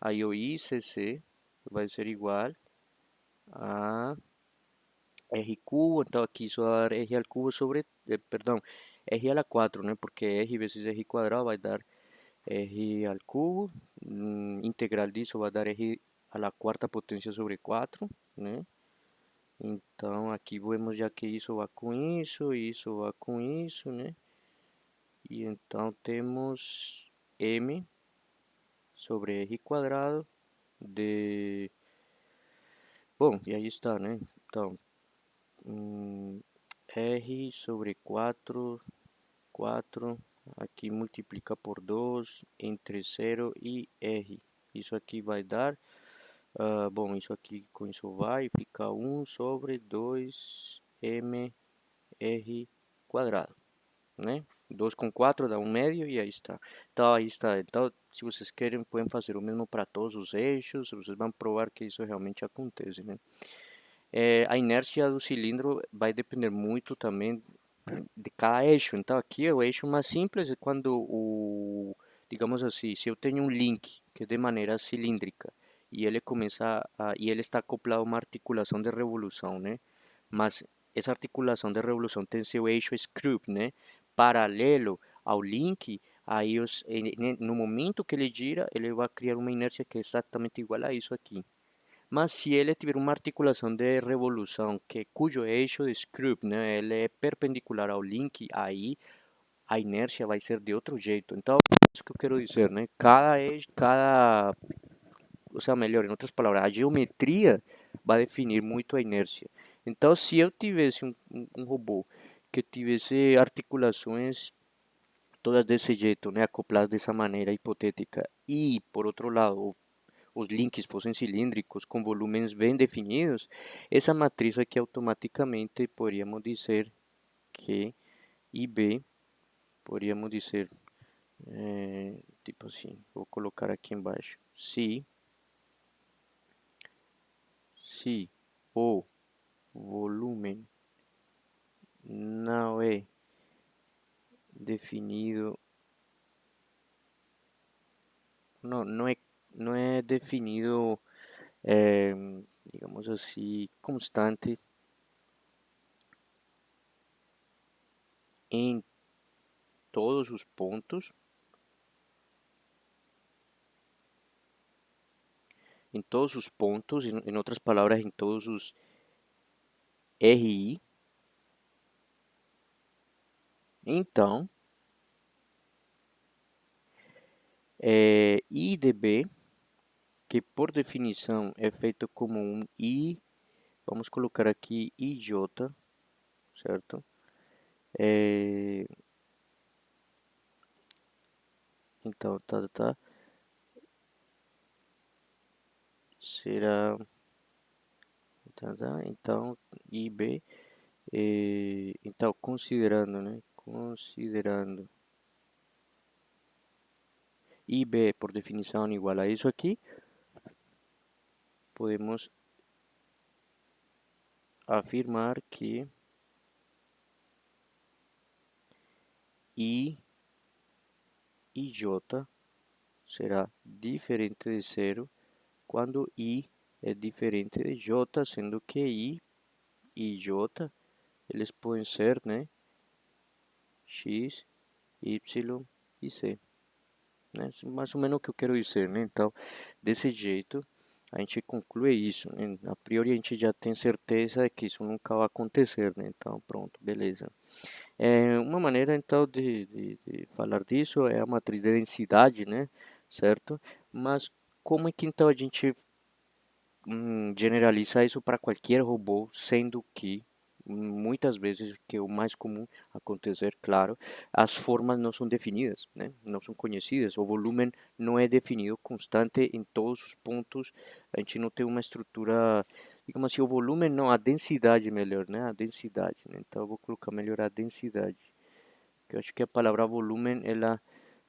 Aí o ICC vai ser igual a R cubo, então aqui isso vai dar R ao cubo sobre, perdão, R a la 4, né? Porque R vezes R quadrado vai dar R ao cubo. Integral disso vai dar R a la quarta potência sobre 4, né? Então aqui vemos já que isso vai com isso vai com isso, né? E então temos m sobre r quadrado de... Bom, e aí está, né? Então, r sobre 4 aqui multiplica por 2 entre 0 e r. Isso aqui vai dar... bom, isso aqui com isso vai ficar 1 sobre 2m r quadrado, né? 2 com 4 dá 1 médio e aí está. Então, aí está. Então, se vocês querem, podem fazer o mesmo para todos os eixos. Vocês vão provar que isso realmente acontece, né? A inércia do cilindro vai depender muito também de cada eixo. Então, aqui o eixo mais simples é quando digamos assim, se eu tenho um link que é de maneira cilíndrica e ele está acoplado a uma articulação de revolução, né? Mas essa articulação de revolução tem seu eixo screw, né? Paralelo ao link, aí no momento que ele gira, ele vai criar uma inércia que é exatamente igual a isso aqui. Mas se ele tiver uma articulação de revolução cujo eixo de screw, né, ele é perpendicular ao link, aí a inércia vai ser de outro jeito. Então, é isso que eu quero dizer, né? Ou seja, melhor, em outras palavras, a geometria vai definir muito a inércia. Então, se eu tivesse um robô que tivesse articulações todas desse jeito, né, acopladas dessa maneira hipotética, e por outro lado os links fossem cilíndricos com volumes bem definidos, essa matriz aqui automaticamente poderíamos dizer que IB, poderíamos dizer, tipo assim, vou colocar aqui embaixo, se o volume não é definido, não é definido, eh, digamos assim, constante em todos os pontos, em outras palavras, em todos os RI, então I de B, que por definição é feito como um I, vamos colocar aqui IJ, certo? Então, será, então, IB, então, considerando, né? Considerando IB por definição igual a isso aqui, podemos afirmar que I e J será diferente de zero quando I é diferente de J, sendo que I e J eles podem ser, né, x, y e c, né? Mais ou menos o que eu quero dizer, né? Então, desse jeito, a gente conclui isso, né? A priori a gente já tem certeza de que isso nunca vai acontecer, né? Então, pronto, beleza. Uma maneira, então, de falar disso é a matriz de densidade, né? Certo? Mas como é que, então, a gente generalizar isso para qualquer robô, sendo que muitas vezes, que é o mais comum acontecer, claro, as formas não são definidas, né? Não são conhecidas, o volume não é definido constante em todos os pontos, a gente não tem uma estrutura, digamos assim, o volume não, a densidade melhor, né? A densidade, né? Então eu vou colocar melhor a densidade, que eu acho que a palavra volume, ela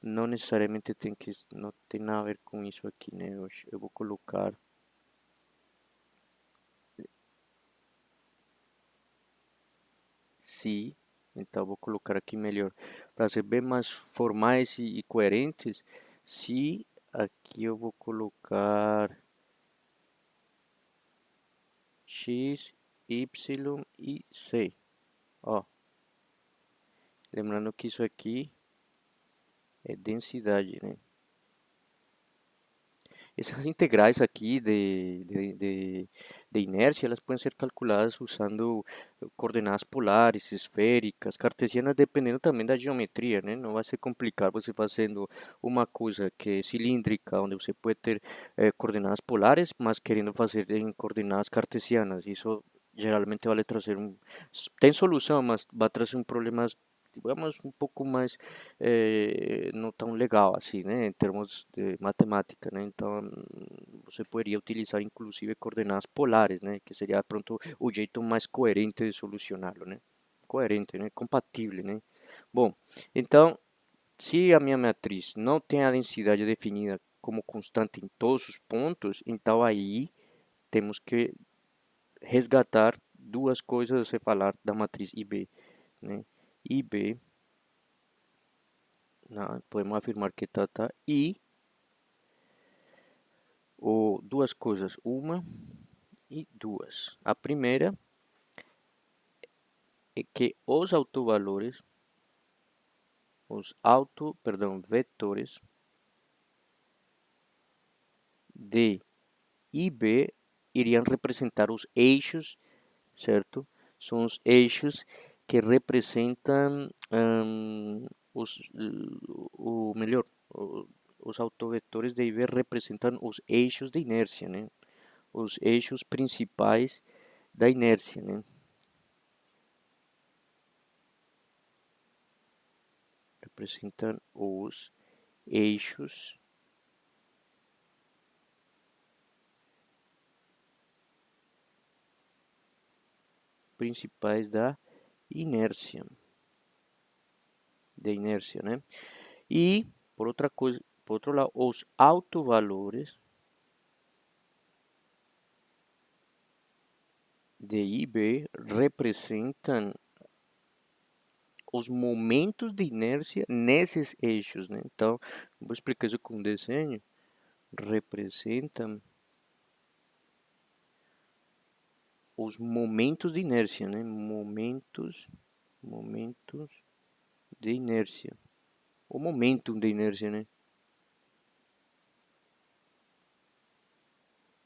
não necessariamente tem que, não tem nada a ver com isso aqui, né? Eu vou colocar se, então vou colocar aqui melhor, para ser bem mais formais e coerentes, se aqui eu vou colocar x, y e c, ó, lembrando que isso aqui é densidade, né? Essas integrais aqui de inércia, elas podem ser calculadas usando coordenadas polares, esféricas, cartesianas, dependendo também da geometria, né? Não vai ser complicado você fazendo uma coisa que é cilíndrica, onde você pode ter coordenadas polares, mas querendo fazer em coordenadas cartesianas. Isso geralmente vai trazer tem solução, mas vai trazer um problemas, digamos, um pouco mais não tão legal assim, né, em termos de matemática, né? Então, você poderia utilizar inclusive coordenadas polares, né, que seria pronto o jeito mais coerente de solucioná-lo, né? Coerente, né? Compatível, né? Bom, então, se a minha matriz não tem a densidade definida como constante em todos os pontos, então aí temos que resgatar duas coisas a se falar da matriz IB, né? IB, podemos afirmar que tá e ou duas coisas, uma e duas. A primeira é que vetores de I e B iriam representar os eixos, certo? São os eixos que representam o melhor, os autovetores de I B representam os eixos de inércia, né? Os eixos principais da inércia, né? Representam os eixos principais da inércia, né? E por outra coisa, por outro lado, os autovalores de IB representam os momentos de inércia nesses eixos, né? Então, vou explicar isso com um desenho. Representam os momentos de inércia, né? Momentos de inércia. O momentum de inércia, né?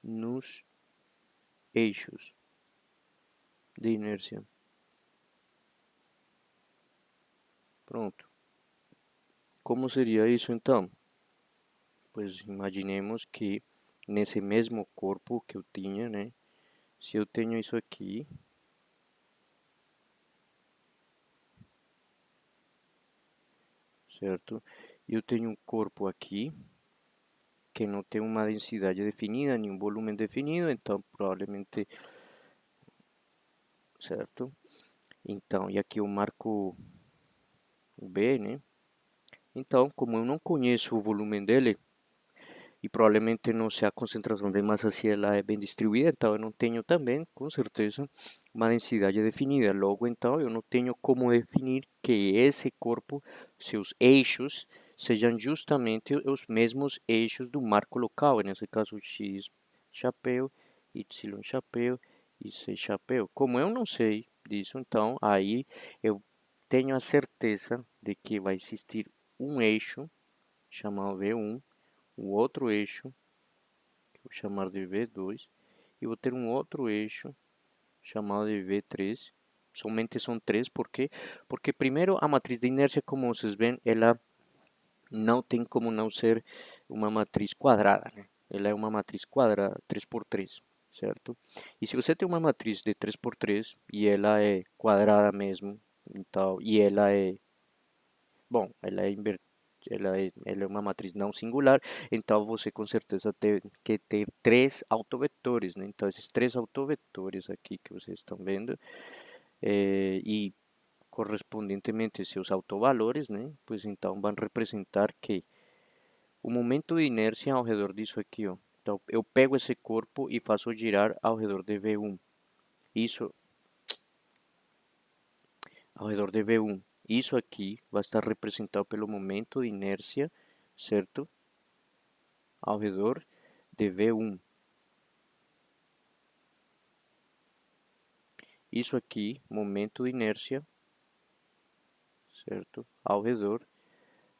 Nos eixos de inércia. Pronto. Como seria isso então? Pois imaginemos que nesse mesmo corpo que eu tinha, né? Se eu tenho isso aqui, certo? Eu tenho um corpo aqui que não tem uma densidade definida, nem um volume definido, então provavelmente, certo? Então, e aqui eu marco o B, né? Então, como eu não conheço o volume dele, e provavelmente não sei a concentração de massa se ela é bem distribuída, então eu não tenho também, com certeza, uma densidade definida. Logo, então, eu não tenho como definir que esse corpo, seus eixos, sejam justamente os mesmos eixos do marco local, nesse caso x chapéu, y chapéu e c chapéu. Como eu não sei disso. Então, aí eu tenho a certeza de que vai existir um eixo chamado V1, um outro eixo que eu vou chamar de V2 e vou ter um outro eixo chamado de V3. Somente são três, por quê? Porque primeiro a matriz de inércia, como vocês veem, ela não tem como não ser uma matriz quadrada, né? Ela é uma matriz quadrada, 3 por 3, certo? E se você tem uma matriz de 3 por 3 e ela é quadrada mesmo, então, e ela é, bom, ela é uma matriz não singular, então você com certeza tem que ter três autovetores, né? Então, esses três autovetores aqui que vocês estão vendo, e correspondentemente seus autovalores, né? Pois então vão representar que o momento de inércia ao redor disso aqui, ó. Então, eu pego esse corpo e faço girar ao redor de V1. Isso, ao redor de V1. Isso aqui vai estar representado pelo momento de inércia, certo? Ao redor de V1. Isso aqui, momento de inércia, certo? Ao redor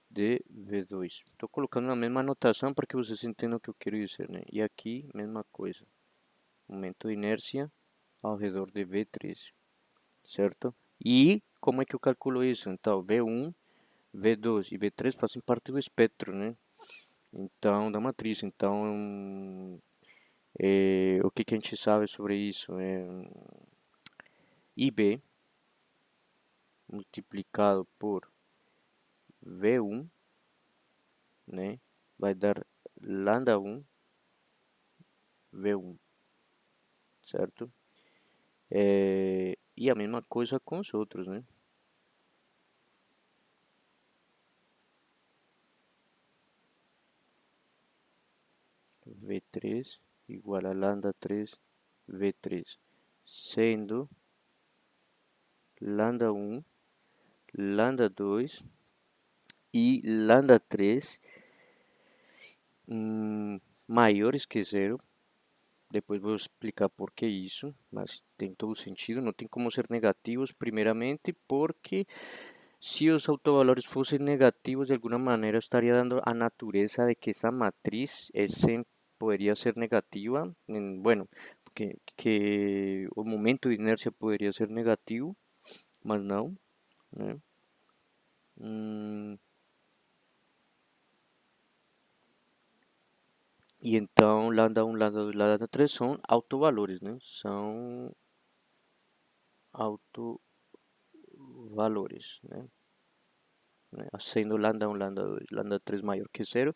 de V2. Estou colocando na mesma anotação para que vocês entendam o que eu quero dizer, né? E aqui, mesma coisa. Momento de inércia ao redor de V3, certo? E como é que eu calculo isso? Então, V1, V2 e V3 fazem parte do espectro, né? Então, da matriz. Então, o que, que a gente sabe sobre isso? IB multiplicado por V1, né? Vai dar lambda 1 V1, certo? E a mesma coisa com os outros, né? V3 igual a lambda 3 V3, sendo lambda 1, lambda 2 e lambda 3 maiores que zero. Depois vou explicar por que isso, mas tem todo sentido. Não tem como ser negativos, primeiramente, porque se os autovalores fossem negativos, de alguma maneira estaria dando a natureza de que essa matriz poderia ser negativa. Bueno, que o momento de inércia poderia ser negativo, mas não, né? E então, lambda 1, lambda 2, lambda 3 são autovalores, né? São autovalores, né? Sendo lambda 1, lambda 2, lambda 3 maior que zero,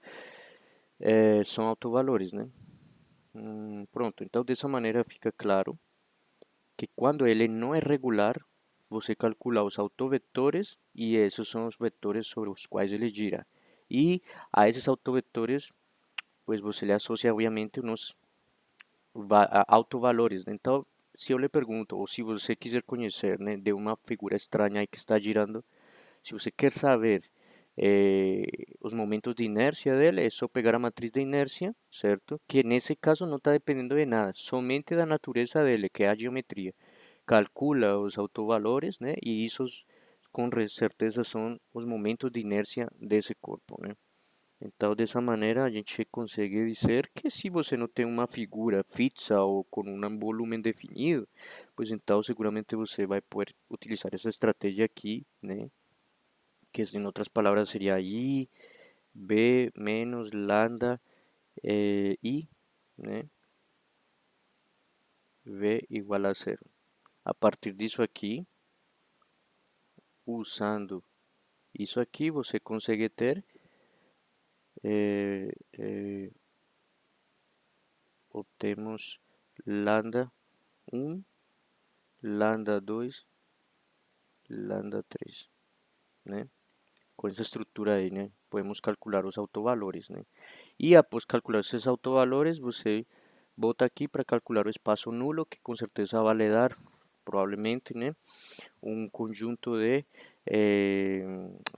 são autovalores, né? Pronto, então dessa maneira fica claro que quando ele não é regular, você calcula os autovetores e esses são os vetores sobre os quais ele gira. E a esses autovetores, pues você lhe associa obviamente uns autovalores, né? Então, se eu lhe pergunto, ou se você quiser conhecer, né, de uma figura estranha aí que está girando, se você quer saber os momentos de inércia dele, é só pegar a matriz de inércia, certo? Que nesse caso não está dependendo de nada, somente da natureza dele, que é a geometria. Calcula os autovalores, né? E isso com certeza são os momentos de inércia desse corpo, né? Então, dessa maneira, a gente consegue dizer que se você não tem uma figura fixa ou com um volume definido, pois então seguramente você vai poder utilizar essa estratégia aqui, né? Que em outras palavras seria I, B menos lambda I, né? V igual a zero. A partir disso aqui, usando isso aqui, você consegue ter obtemos lambda 1, lambda 2, lambda 3, né? Com essa estrutura aí, né? Podemos calcular os autovalores, né? E após calcular esses autovalores, você volta aqui para calcular o espaço nulo, que com certeza vai lhe dar, provavelmente, né? Um conjunto de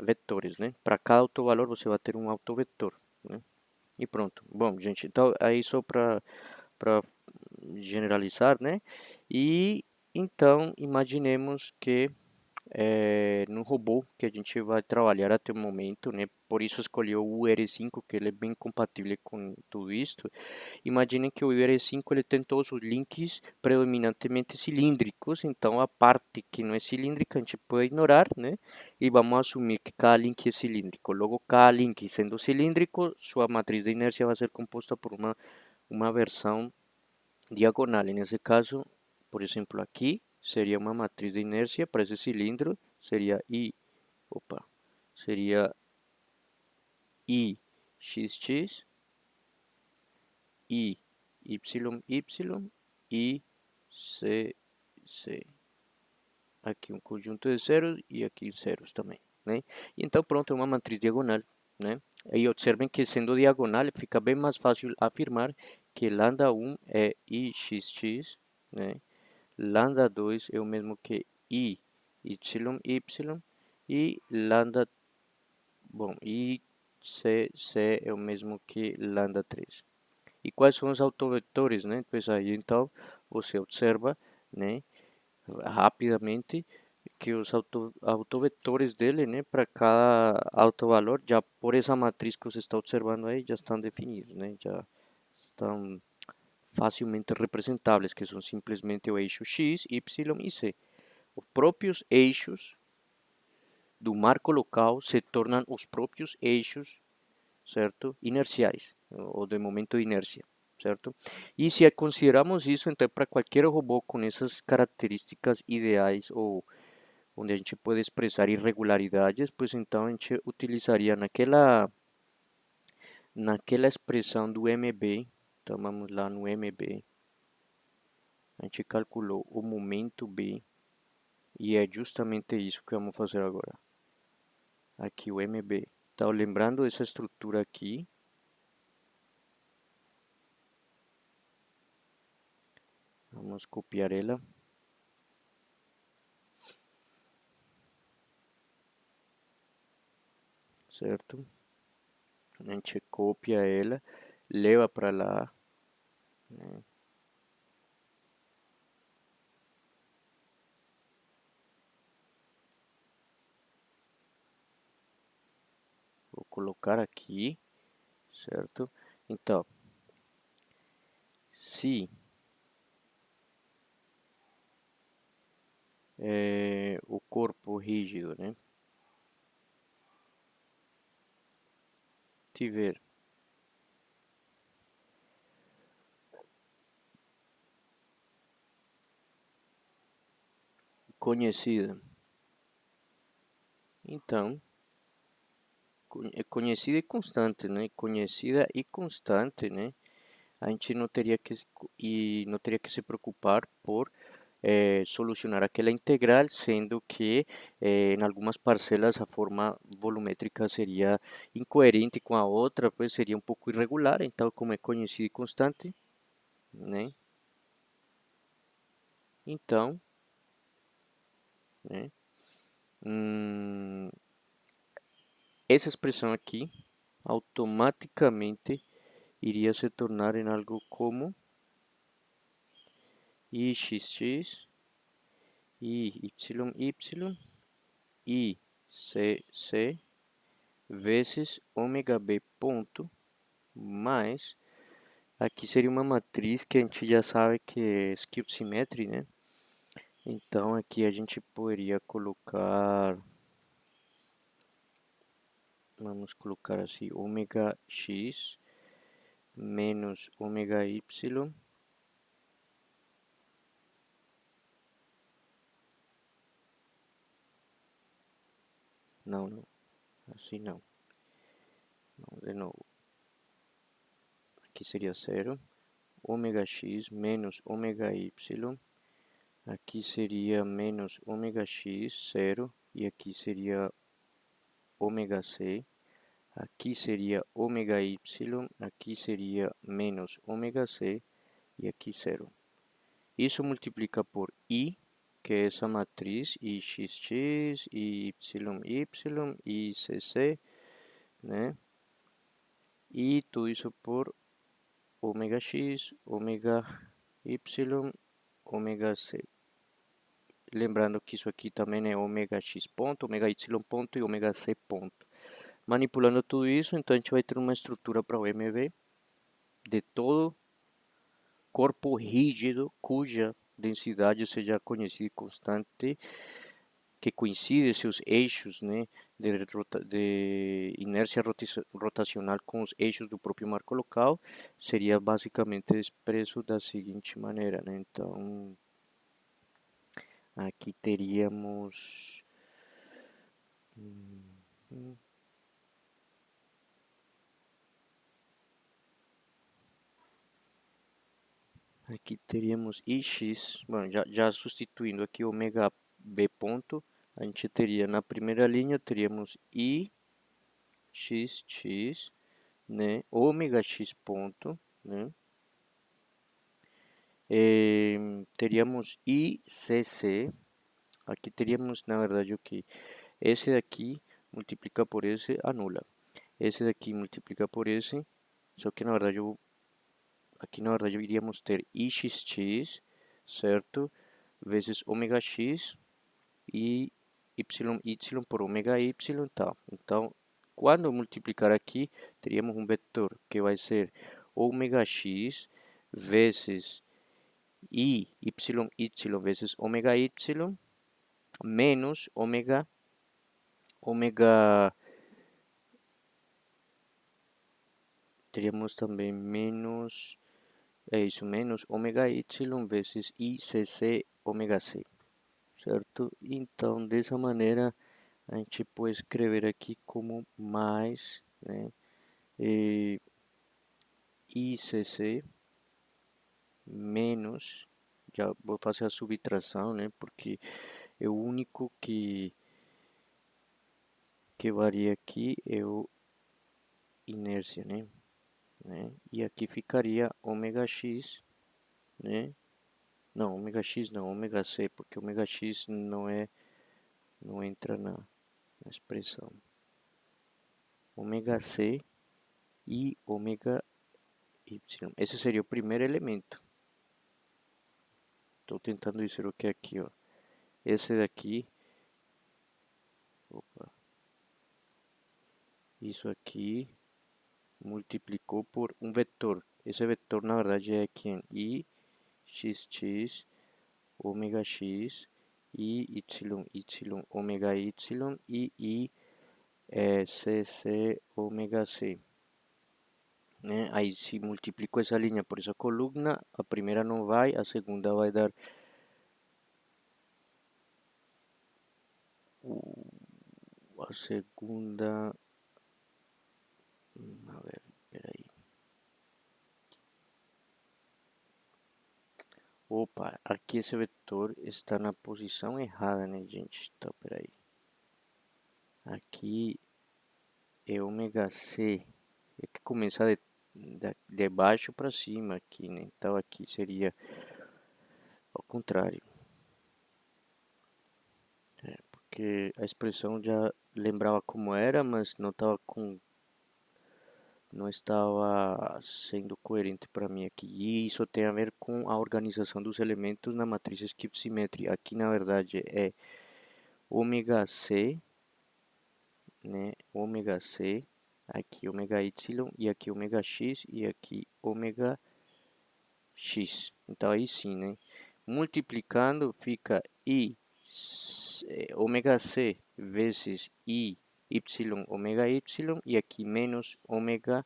vetores, né? Para cada autovalor você vai ter um autovetor, né? E pronto. Bom, gente, então aí só para generalizar, né? E Então, imaginemos que no robô que a gente vai trabalhar até o momento, né? Por isso escolhi o UR5, que ele é bem compatível com tudo isto. Imaginem que o UR5 ele tem todos os links predominantemente cilíndricos, então a parte que não é cilíndrica a gente pode ignorar, né? E vamos assumir que cada link é cilíndrico. Logo, cada link sendo cilíndrico, sua matriz de inércia vai ser composta por uma versão diagonal. Nesse caso, por exemplo, aqui seria uma matriz de inércia para esse cilindro, seria seria IXX, IYY e CC. Aqui um conjunto de zeros e aqui zeros também, né? E então pronto, é uma matriz diagonal, né? E observem que sendo diagonal fica bem mais fácil afirmar que lambda 1 é IXX, né? Lambda 2 é o mesmo que IYY e lambda, bom, ICC é o mesmo que lambda 3. E quais são os autovetores, né? Pois aí então você observa, né, rapidamente que os autovetores dele, né, para cada autovalor, já por essa matriz que você está observando aí, já estão definidos, né? Já estão facilmente representáveis, que são simplesmente o eixo x, y e z. Os próprios eixos do marco local se tornam os próprios eixos, certo? Inerciais, ou de momento de inércia, certo? E se consideramos isso, então para qualquer robô com essas características ideais ou onde a gente pode expressar irregularidades, pues então a gente utilizaria naquela expressão do MB, então vamos lá no MB, a gente calculou o momento B, e é justamente isso que vamos fazer agora. Aqui o MB. Então, lembrando essa estrutura aqui, vamos copiar ela. Certo? A gente copia ela, leva para lá, né? Vou colocar aqui, certo? Então, se o corpo rígido, né, tiver conhecida, então, conhecida e constante, né? Conhecida e constante, né? A gente não teria que se preocupar por solucionar aquela integral, sendo que em algumas parcelas a forma volumétrica seria incoerente com a outra, pois seria um pouco irregular. Então, como é conhecido e constante, né? Então, né? hum, essa expressão aqui automaticamente iria se tornar em algo como IXX, IYY e CC vezes ômega B ponto mais, aqui seria uma matriz que a gente já sabe que é skewed symmetry, né? Então aqui a gente poderia colocar, vamos colocar assim, ômega x menos ômega y, não, assim não, de novo, aqui seria zero, ômega x menos ômega y, aqui seria menos ômega x, zero, e aqui seria ômega c, aqui seria ômega y, aqui seria menos ômega c e aqui zero. Isso multiplica por I, que é essa matriz, IXX, IYY e CC, né? E tudo isso por ômega x, ômega y, ômega c. lembrando que isso aqui também é ômega x ponto, ômega y ponto e ômega c ponto. Manipulando tudo isso, então a gente vai ter uma estrutura para o MV de todo corpo rígido cuja densidade seja conhecida e constante, que coincide seus eixos, né, de inércia rotacional com os eixos do próprio marco local, seria basicamente expresso da seguinte maneira, né? Então, aqui teríamos aqui teríamos ix, bom, já substituindo aqui ômega b ponto, a gente teria na primeira linha teríamos i x, né, ômega x ponto, né, teríamos ICC, aqui teríamos na verdade o que? Esse daqui multiplica por esse, anula. Esse daqui multiplica por esse, só que na verdade aqui na verdade iríamos ter IXX, certo? Vezes ômega x e y por ômega y, tal. Então, quando multiplicar aqui, teríamos um vetor que vai ser ômega x vezes y vezes ômega y menos ômega, teríamos também menos, menos ômega y vezes ICC ômega c, certo? Então, dessa maneira, a gente pode escrever aqui como mais, né, ICC menos, já vou fazer a subtração, né, porque é o único que varia aqui é o inércia, né, e aqui ficaria ômega x, né, não, ômega x não, ômega c, porque ômega x não entra na expressão, ômega c e ômega y, esse seria o primeiro elemento. Estou tentando dizer o que é aqui, ó. Esse daqui, opa, isso aqui multiplicou por um vetor. Esse vetor na verdade é quem? I, x, ômega x, I, y, ômega y e I, c, ômega c. Né? Aí se multiplicou essa linha por essa coluna, a primeira não vai, a segunda vai dar a segunda, a ver, peraí. Opa, aqui esse vetor está na posição errada, né, gente? Então, peraí. Aqui é ômega c. É que começar de baixo para cima aqui, né? Então, aqui seria ao contrário. Porque a expressão já lembrava como era, mas não estava sendo coerente para mim aqui. E isso tem a ver com a organização dos elementos na matriz Skipped Symmetry. Aqui, na verdade, é ômega c, né? Ômega c, aqui ômega y e aqui ômega x e aqui ômega x. Então, aí sim, né? Multiplicando fica ômega c vezes y ômega y e aqui menos ômega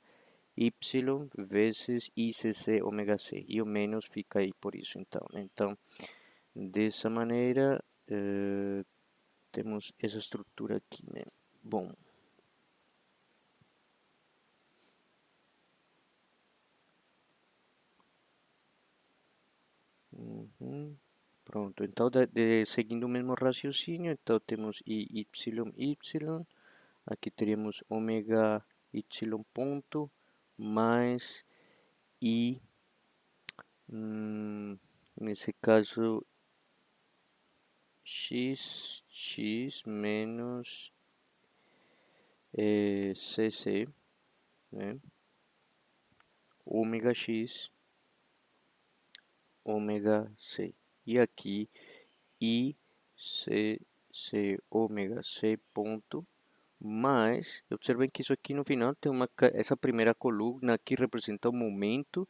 y vezes ICC ômega c, e o menos fica aí por isso, então dessa maneira temos essa estrutura aqui, né? Bom, pronto, então seguindo o mesmo raciocínio, então temos y, aqui teríamos ômega y ponto mais i, nesse caso x menos cc, né? Ômega x, ômega c. E aqui i C ômega C ponto, mas observem que isso aqui no final tem essa primeira coluna que representa o momento,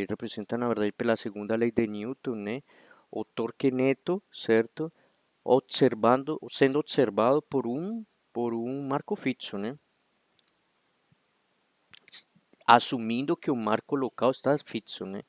representa na verdade pela segunda lei de Newton, né? O torque neto, certo? Sendo observado por um marco fixo, né? Assumindo que o marco local está fixo, né?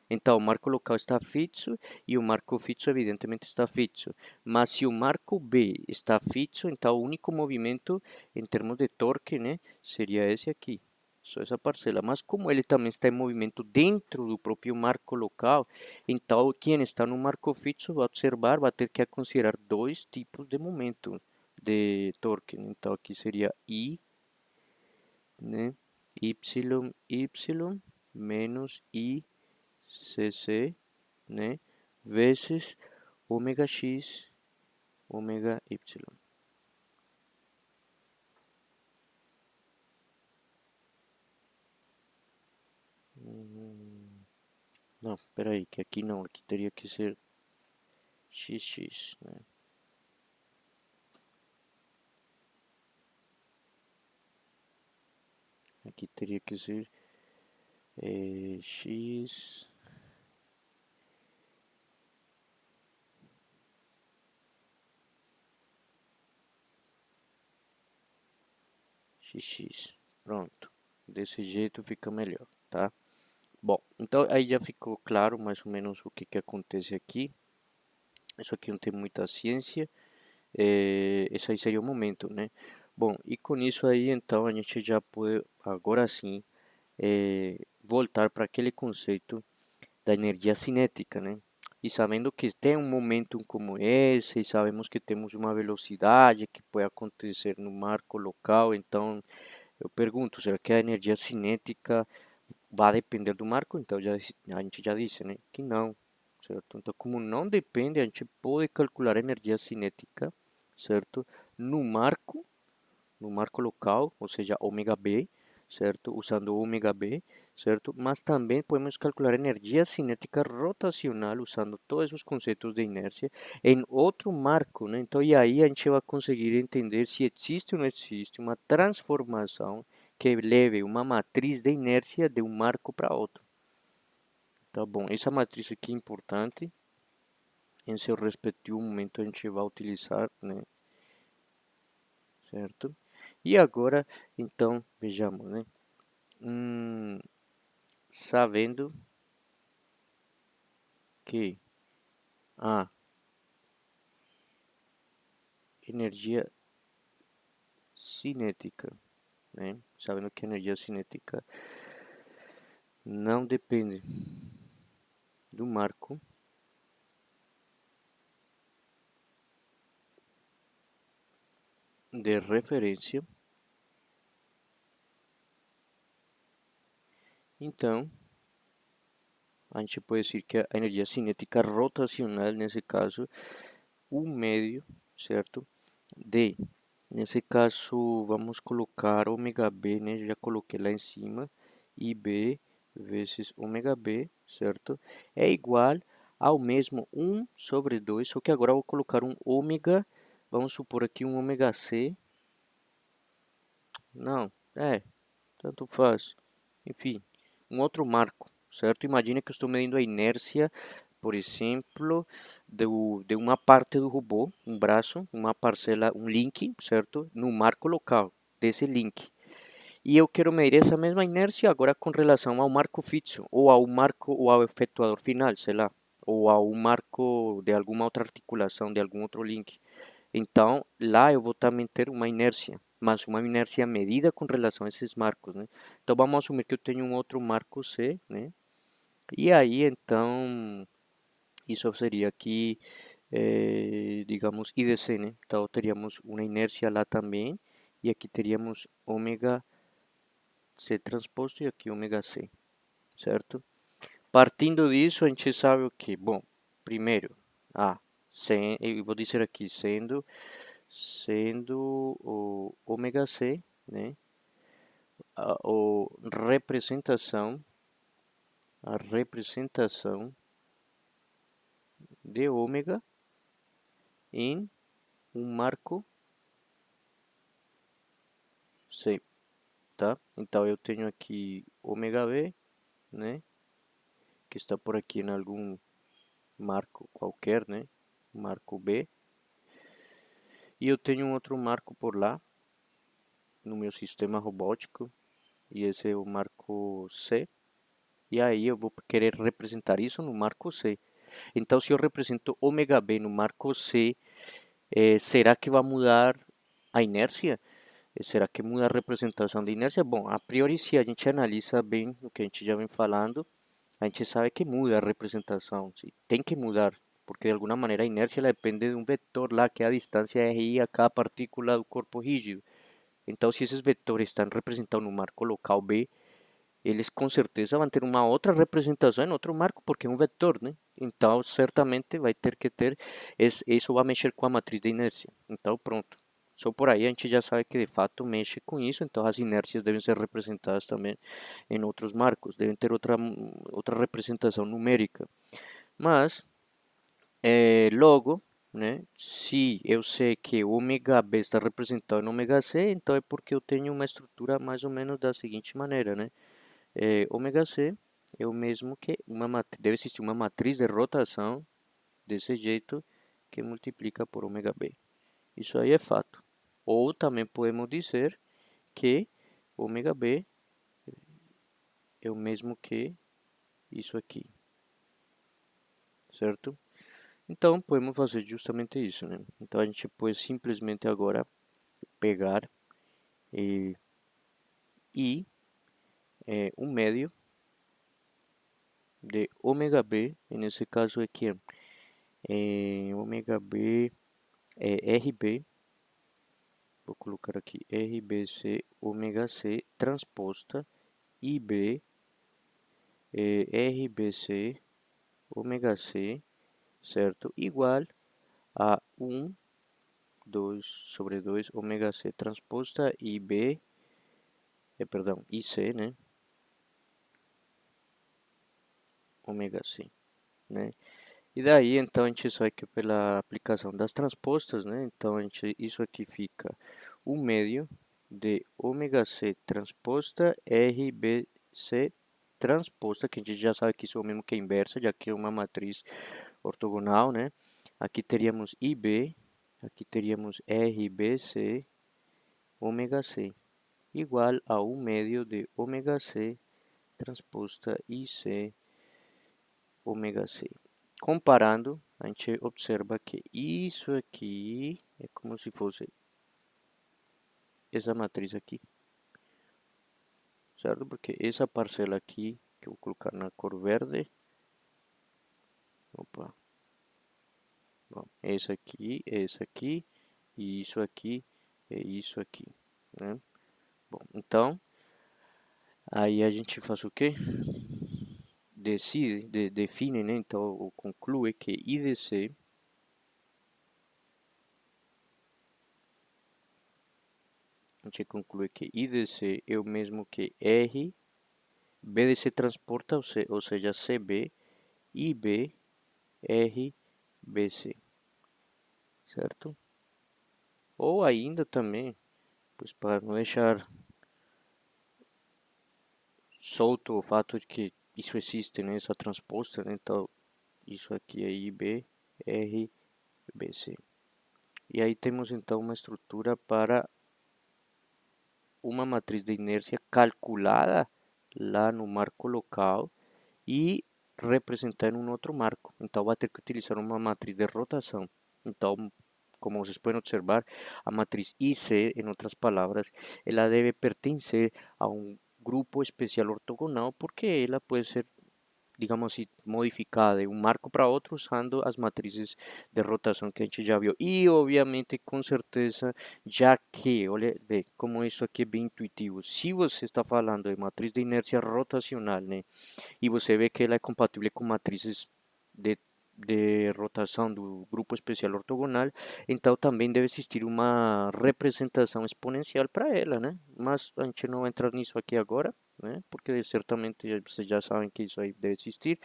Então, o marco local está fixo e o marco fixo, evidentemente, está fixo. Mas se o marco B está fixo, então o único movimento em termos de torque, né, seria esse aqui, só essa parcela. Mas como ele também está em movimento dentro do próprio marco local, então quem está no marco fixo vai observar, vai ter que considerar dois tipos de momento de torque. Então, aqui seria I, né, y menos I CC, né, vezes ômega x, ômega y. Não, peraí, que aqui não, aqui teria que ser xx, né? Aqui teria que ser x, xx. Pronto, desse jeito fica melhor, tá? Bom, então aí já ficou claro mais ou menos o que que acontece aqui. Isso aqui não tem muita ciência. Esse aí seria o momento, né? Bom, e com isso aí, então, a gente já pode, agora sim, voltar para aquele conceito da energia cinética, né? E sabendo que tem um momento como esse, e sabemos que temos uma velocidade que pode acontecer no marco local, então eu pergunto, será que a energia cinética vai depender do marco? Então a gente já disse, né, que não, certo? Então, como não depende, a gente pode calcular a energia cinética, certo? No marco, no marco local, ou seja, ômega B, certo? Usando ômega B, certo? Mas também podemos calcular energia cinética rotacional usando todos os conceitos de inércia em outro marco, né? Então, e aí a gente vai conseguir entender se existe ou não existe uma transformação que leve uma matriz de inércia de um marco para outro. Tá bom, essa matriz aqui é importante. Em seu respectivo momento a gente vai utilizar, né? Certo? E agora, então, vejamos, né? Sabendo que a energia cinética, né? Sabendo que a energia cinética não depende do marco, de referência, então a gente pode dizer que a energia cinética rotacional, nesse caso, um médio, certo? De, nesse caso, vamos colocar ômega B, né? Já coloquei lá em cima, IB vezes ômega B, certo? É igual ao mesmo 1 sobre 2, só que agora eu vou colocar um ômega, vamos supor aqui um ômega C, não, tanto faz, enfim, um outro marco, certo? Imagine que eu estou medindo a inércia, por exemplo, de uma parte do robô, um braço, uma parcela, um link, certo? No marco local desse link. E eu quero medir essa mesma inércia agora com relação ao marco fixo, ou ao marco, ou ao efetuador final, sei lá, ou ao marco de alguma outra articulação, de algum outro link. Então, lá eu vou também ter uma inércia, mas uma inércia medida com relação a esses marcos, né? Então, vamos assumir que eu tenho um outro marco C, né? E aí, então, isso seria aqui, digamos, IDC, né? Então, teríamos uma inércia lá também, e aqui teríamos ômega C transposto e aqui ômega C, certo? Partindo disso, a gente sabe o que? Bom, primeiro, eu vou dizer aqui, sendo o ômega C, né, o a representação de ômega em marco C, tá? Então eu tenho aqui ômega B, né? Que está por aqui em algum marco qualquer, né? Marco B. E eu tenho um outro marco por lá, no meu sistema robótico, e esse é o marco C. E aí eu vou querer representar isso no marco C. Então, se eu represento ômega B no marco C, será que vai mudar a inércia? Será que muda a representação de inércia? Bom, a priori, se a gente analisa bem o que a gente já vem falando, a gente sabe que muda a representação, sim. Tem que mudar, porque de alguma maneira a inércia ela depende de um vetor lá, que é a distância RI a cada partícula do corpo rígido. Então, se esses vetores estão representados no marco local B, eles com certeza vão ter uma outra representação em outro marco, porque é um vetor, né? Então, certamente vai ter que ter, isso vai mexer com a matriz de inércia. Então, pronto. Só por aí a gente já sabe que de fato mexe com isso, então as inércias devem ser representadas também em outros marcos, devem ter outra representação numérica. Mas, logo, né, se eu sei que o ômega B está representado no ômega C, então é porque eu tenho uma estrutura mais ou menos da seguinte maneira, né? Ômega C é o mesmo que uma matriz, deve existir uma matriz de rotação desse jeito que multiplica por ômega B. Isso aí é fato. Ou também podemos dizer que ômega B é o mesmo que isso aqui, certo? Então podemos fazer justamente isso, né? Então a gente pode simplesmente agora pegar e um médio de ômega B, nesse caso aqui ômega B é RB. Vou colocar aqui RBC ômega C transposta IB RBC ômega C, certo? Igual a 2 sobre 2 ômega C transposta IB, perdão, IC, né? Ômega C, né? E daí, então, a gente sabe que pela aplicação das transpostas, né? Então, isso aqui fica o médio de ômega C transposta RBC transposta, que a gente já sabe que isso é o mesmo que a inversa, já que é uma matriz ortogonal, né? Aqui teríamos IB, aqui teríamos RBC ômega C, igual a 1 médio de ômega C transposta IC ômega C. Comparando, a gente observa que isso aqui é como se fosse essa matriz aqui, certo? Porque essa parcela aqui, que eu vou colocar na cor verde, opa, bom, essa aqui, e isso aqui, é isso aqui, né? Bom, então, aí a gente faz o quê? Define, né? Então, ou conclui que IDC a gente conclui que IDC é o mesmo que R, BDC transporta, ou seja, CB, IB, R, BC, certo? Ou ainda também, pois para não deixar solto o fato de que isso existe, né? Essa transposta, né? Então, isso aqui é IB, R, BC. E aí temos então uma estrutura para uma matriz de inércia calculada lá no marco local e representar em um outro marco. Então vai ter que utilizar uma matriz de rotação. Então, como vocês podem observar, a matriz IC, em outras palavras, ela deve pertencer a um grupo especial ortogonal porque ela pode ser, digamos assim, modificada de um marco para outro usando as matrizes de rotação que a gente já viu. E, obviamente, com certeza, já que, olha, vê como isso aqui é bem intuitivo. Se você está falando de matriz de inércia rotacional, né, e você vê que ela é compatível com matrizes de de rotação do grupo especial ortogonal, então também deve existir uma representação exponencial para ela, né? Mas a gente não vai entrar nisso aqui agora, né? Porque certamente vocês já sabem que isso aí deve existir.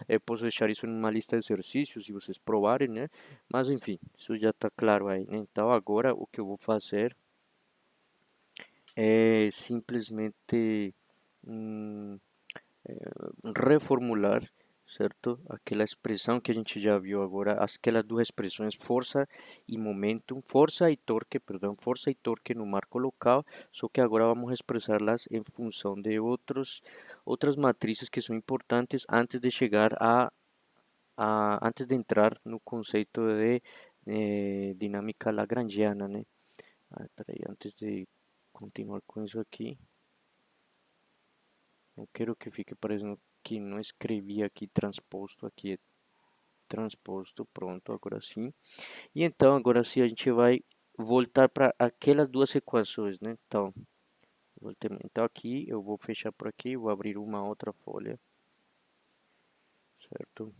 Eu posso deixar isso em uma lista de exercícios e vocês provarem, né? Mas enfim, isso já está claro aí, né? Então agora o que eu vou fazer é simplesmente hum, reformular, certo? Aquela expressão que a gente já viu agora, aquelas duas expressões, força e momentum, força e torque, perdão, força e torque no marco local, só que agora vamos expressá-las em função de outras matrizes que são importantes antes de chegar antes de entrar no conceito de dinâmica lagrangiana, né? Ah, peraí, antes de continuar com isso aqui, não quero que fique parecendo que não escrevi aqui transposto, aqui é transposto, pronto, agora sim. E então, agora sim, a gente vai voltar para aquelas duas equações, né? Então, então aqui eu vou fechar por aqui, vou abrir uma outra folha, certo?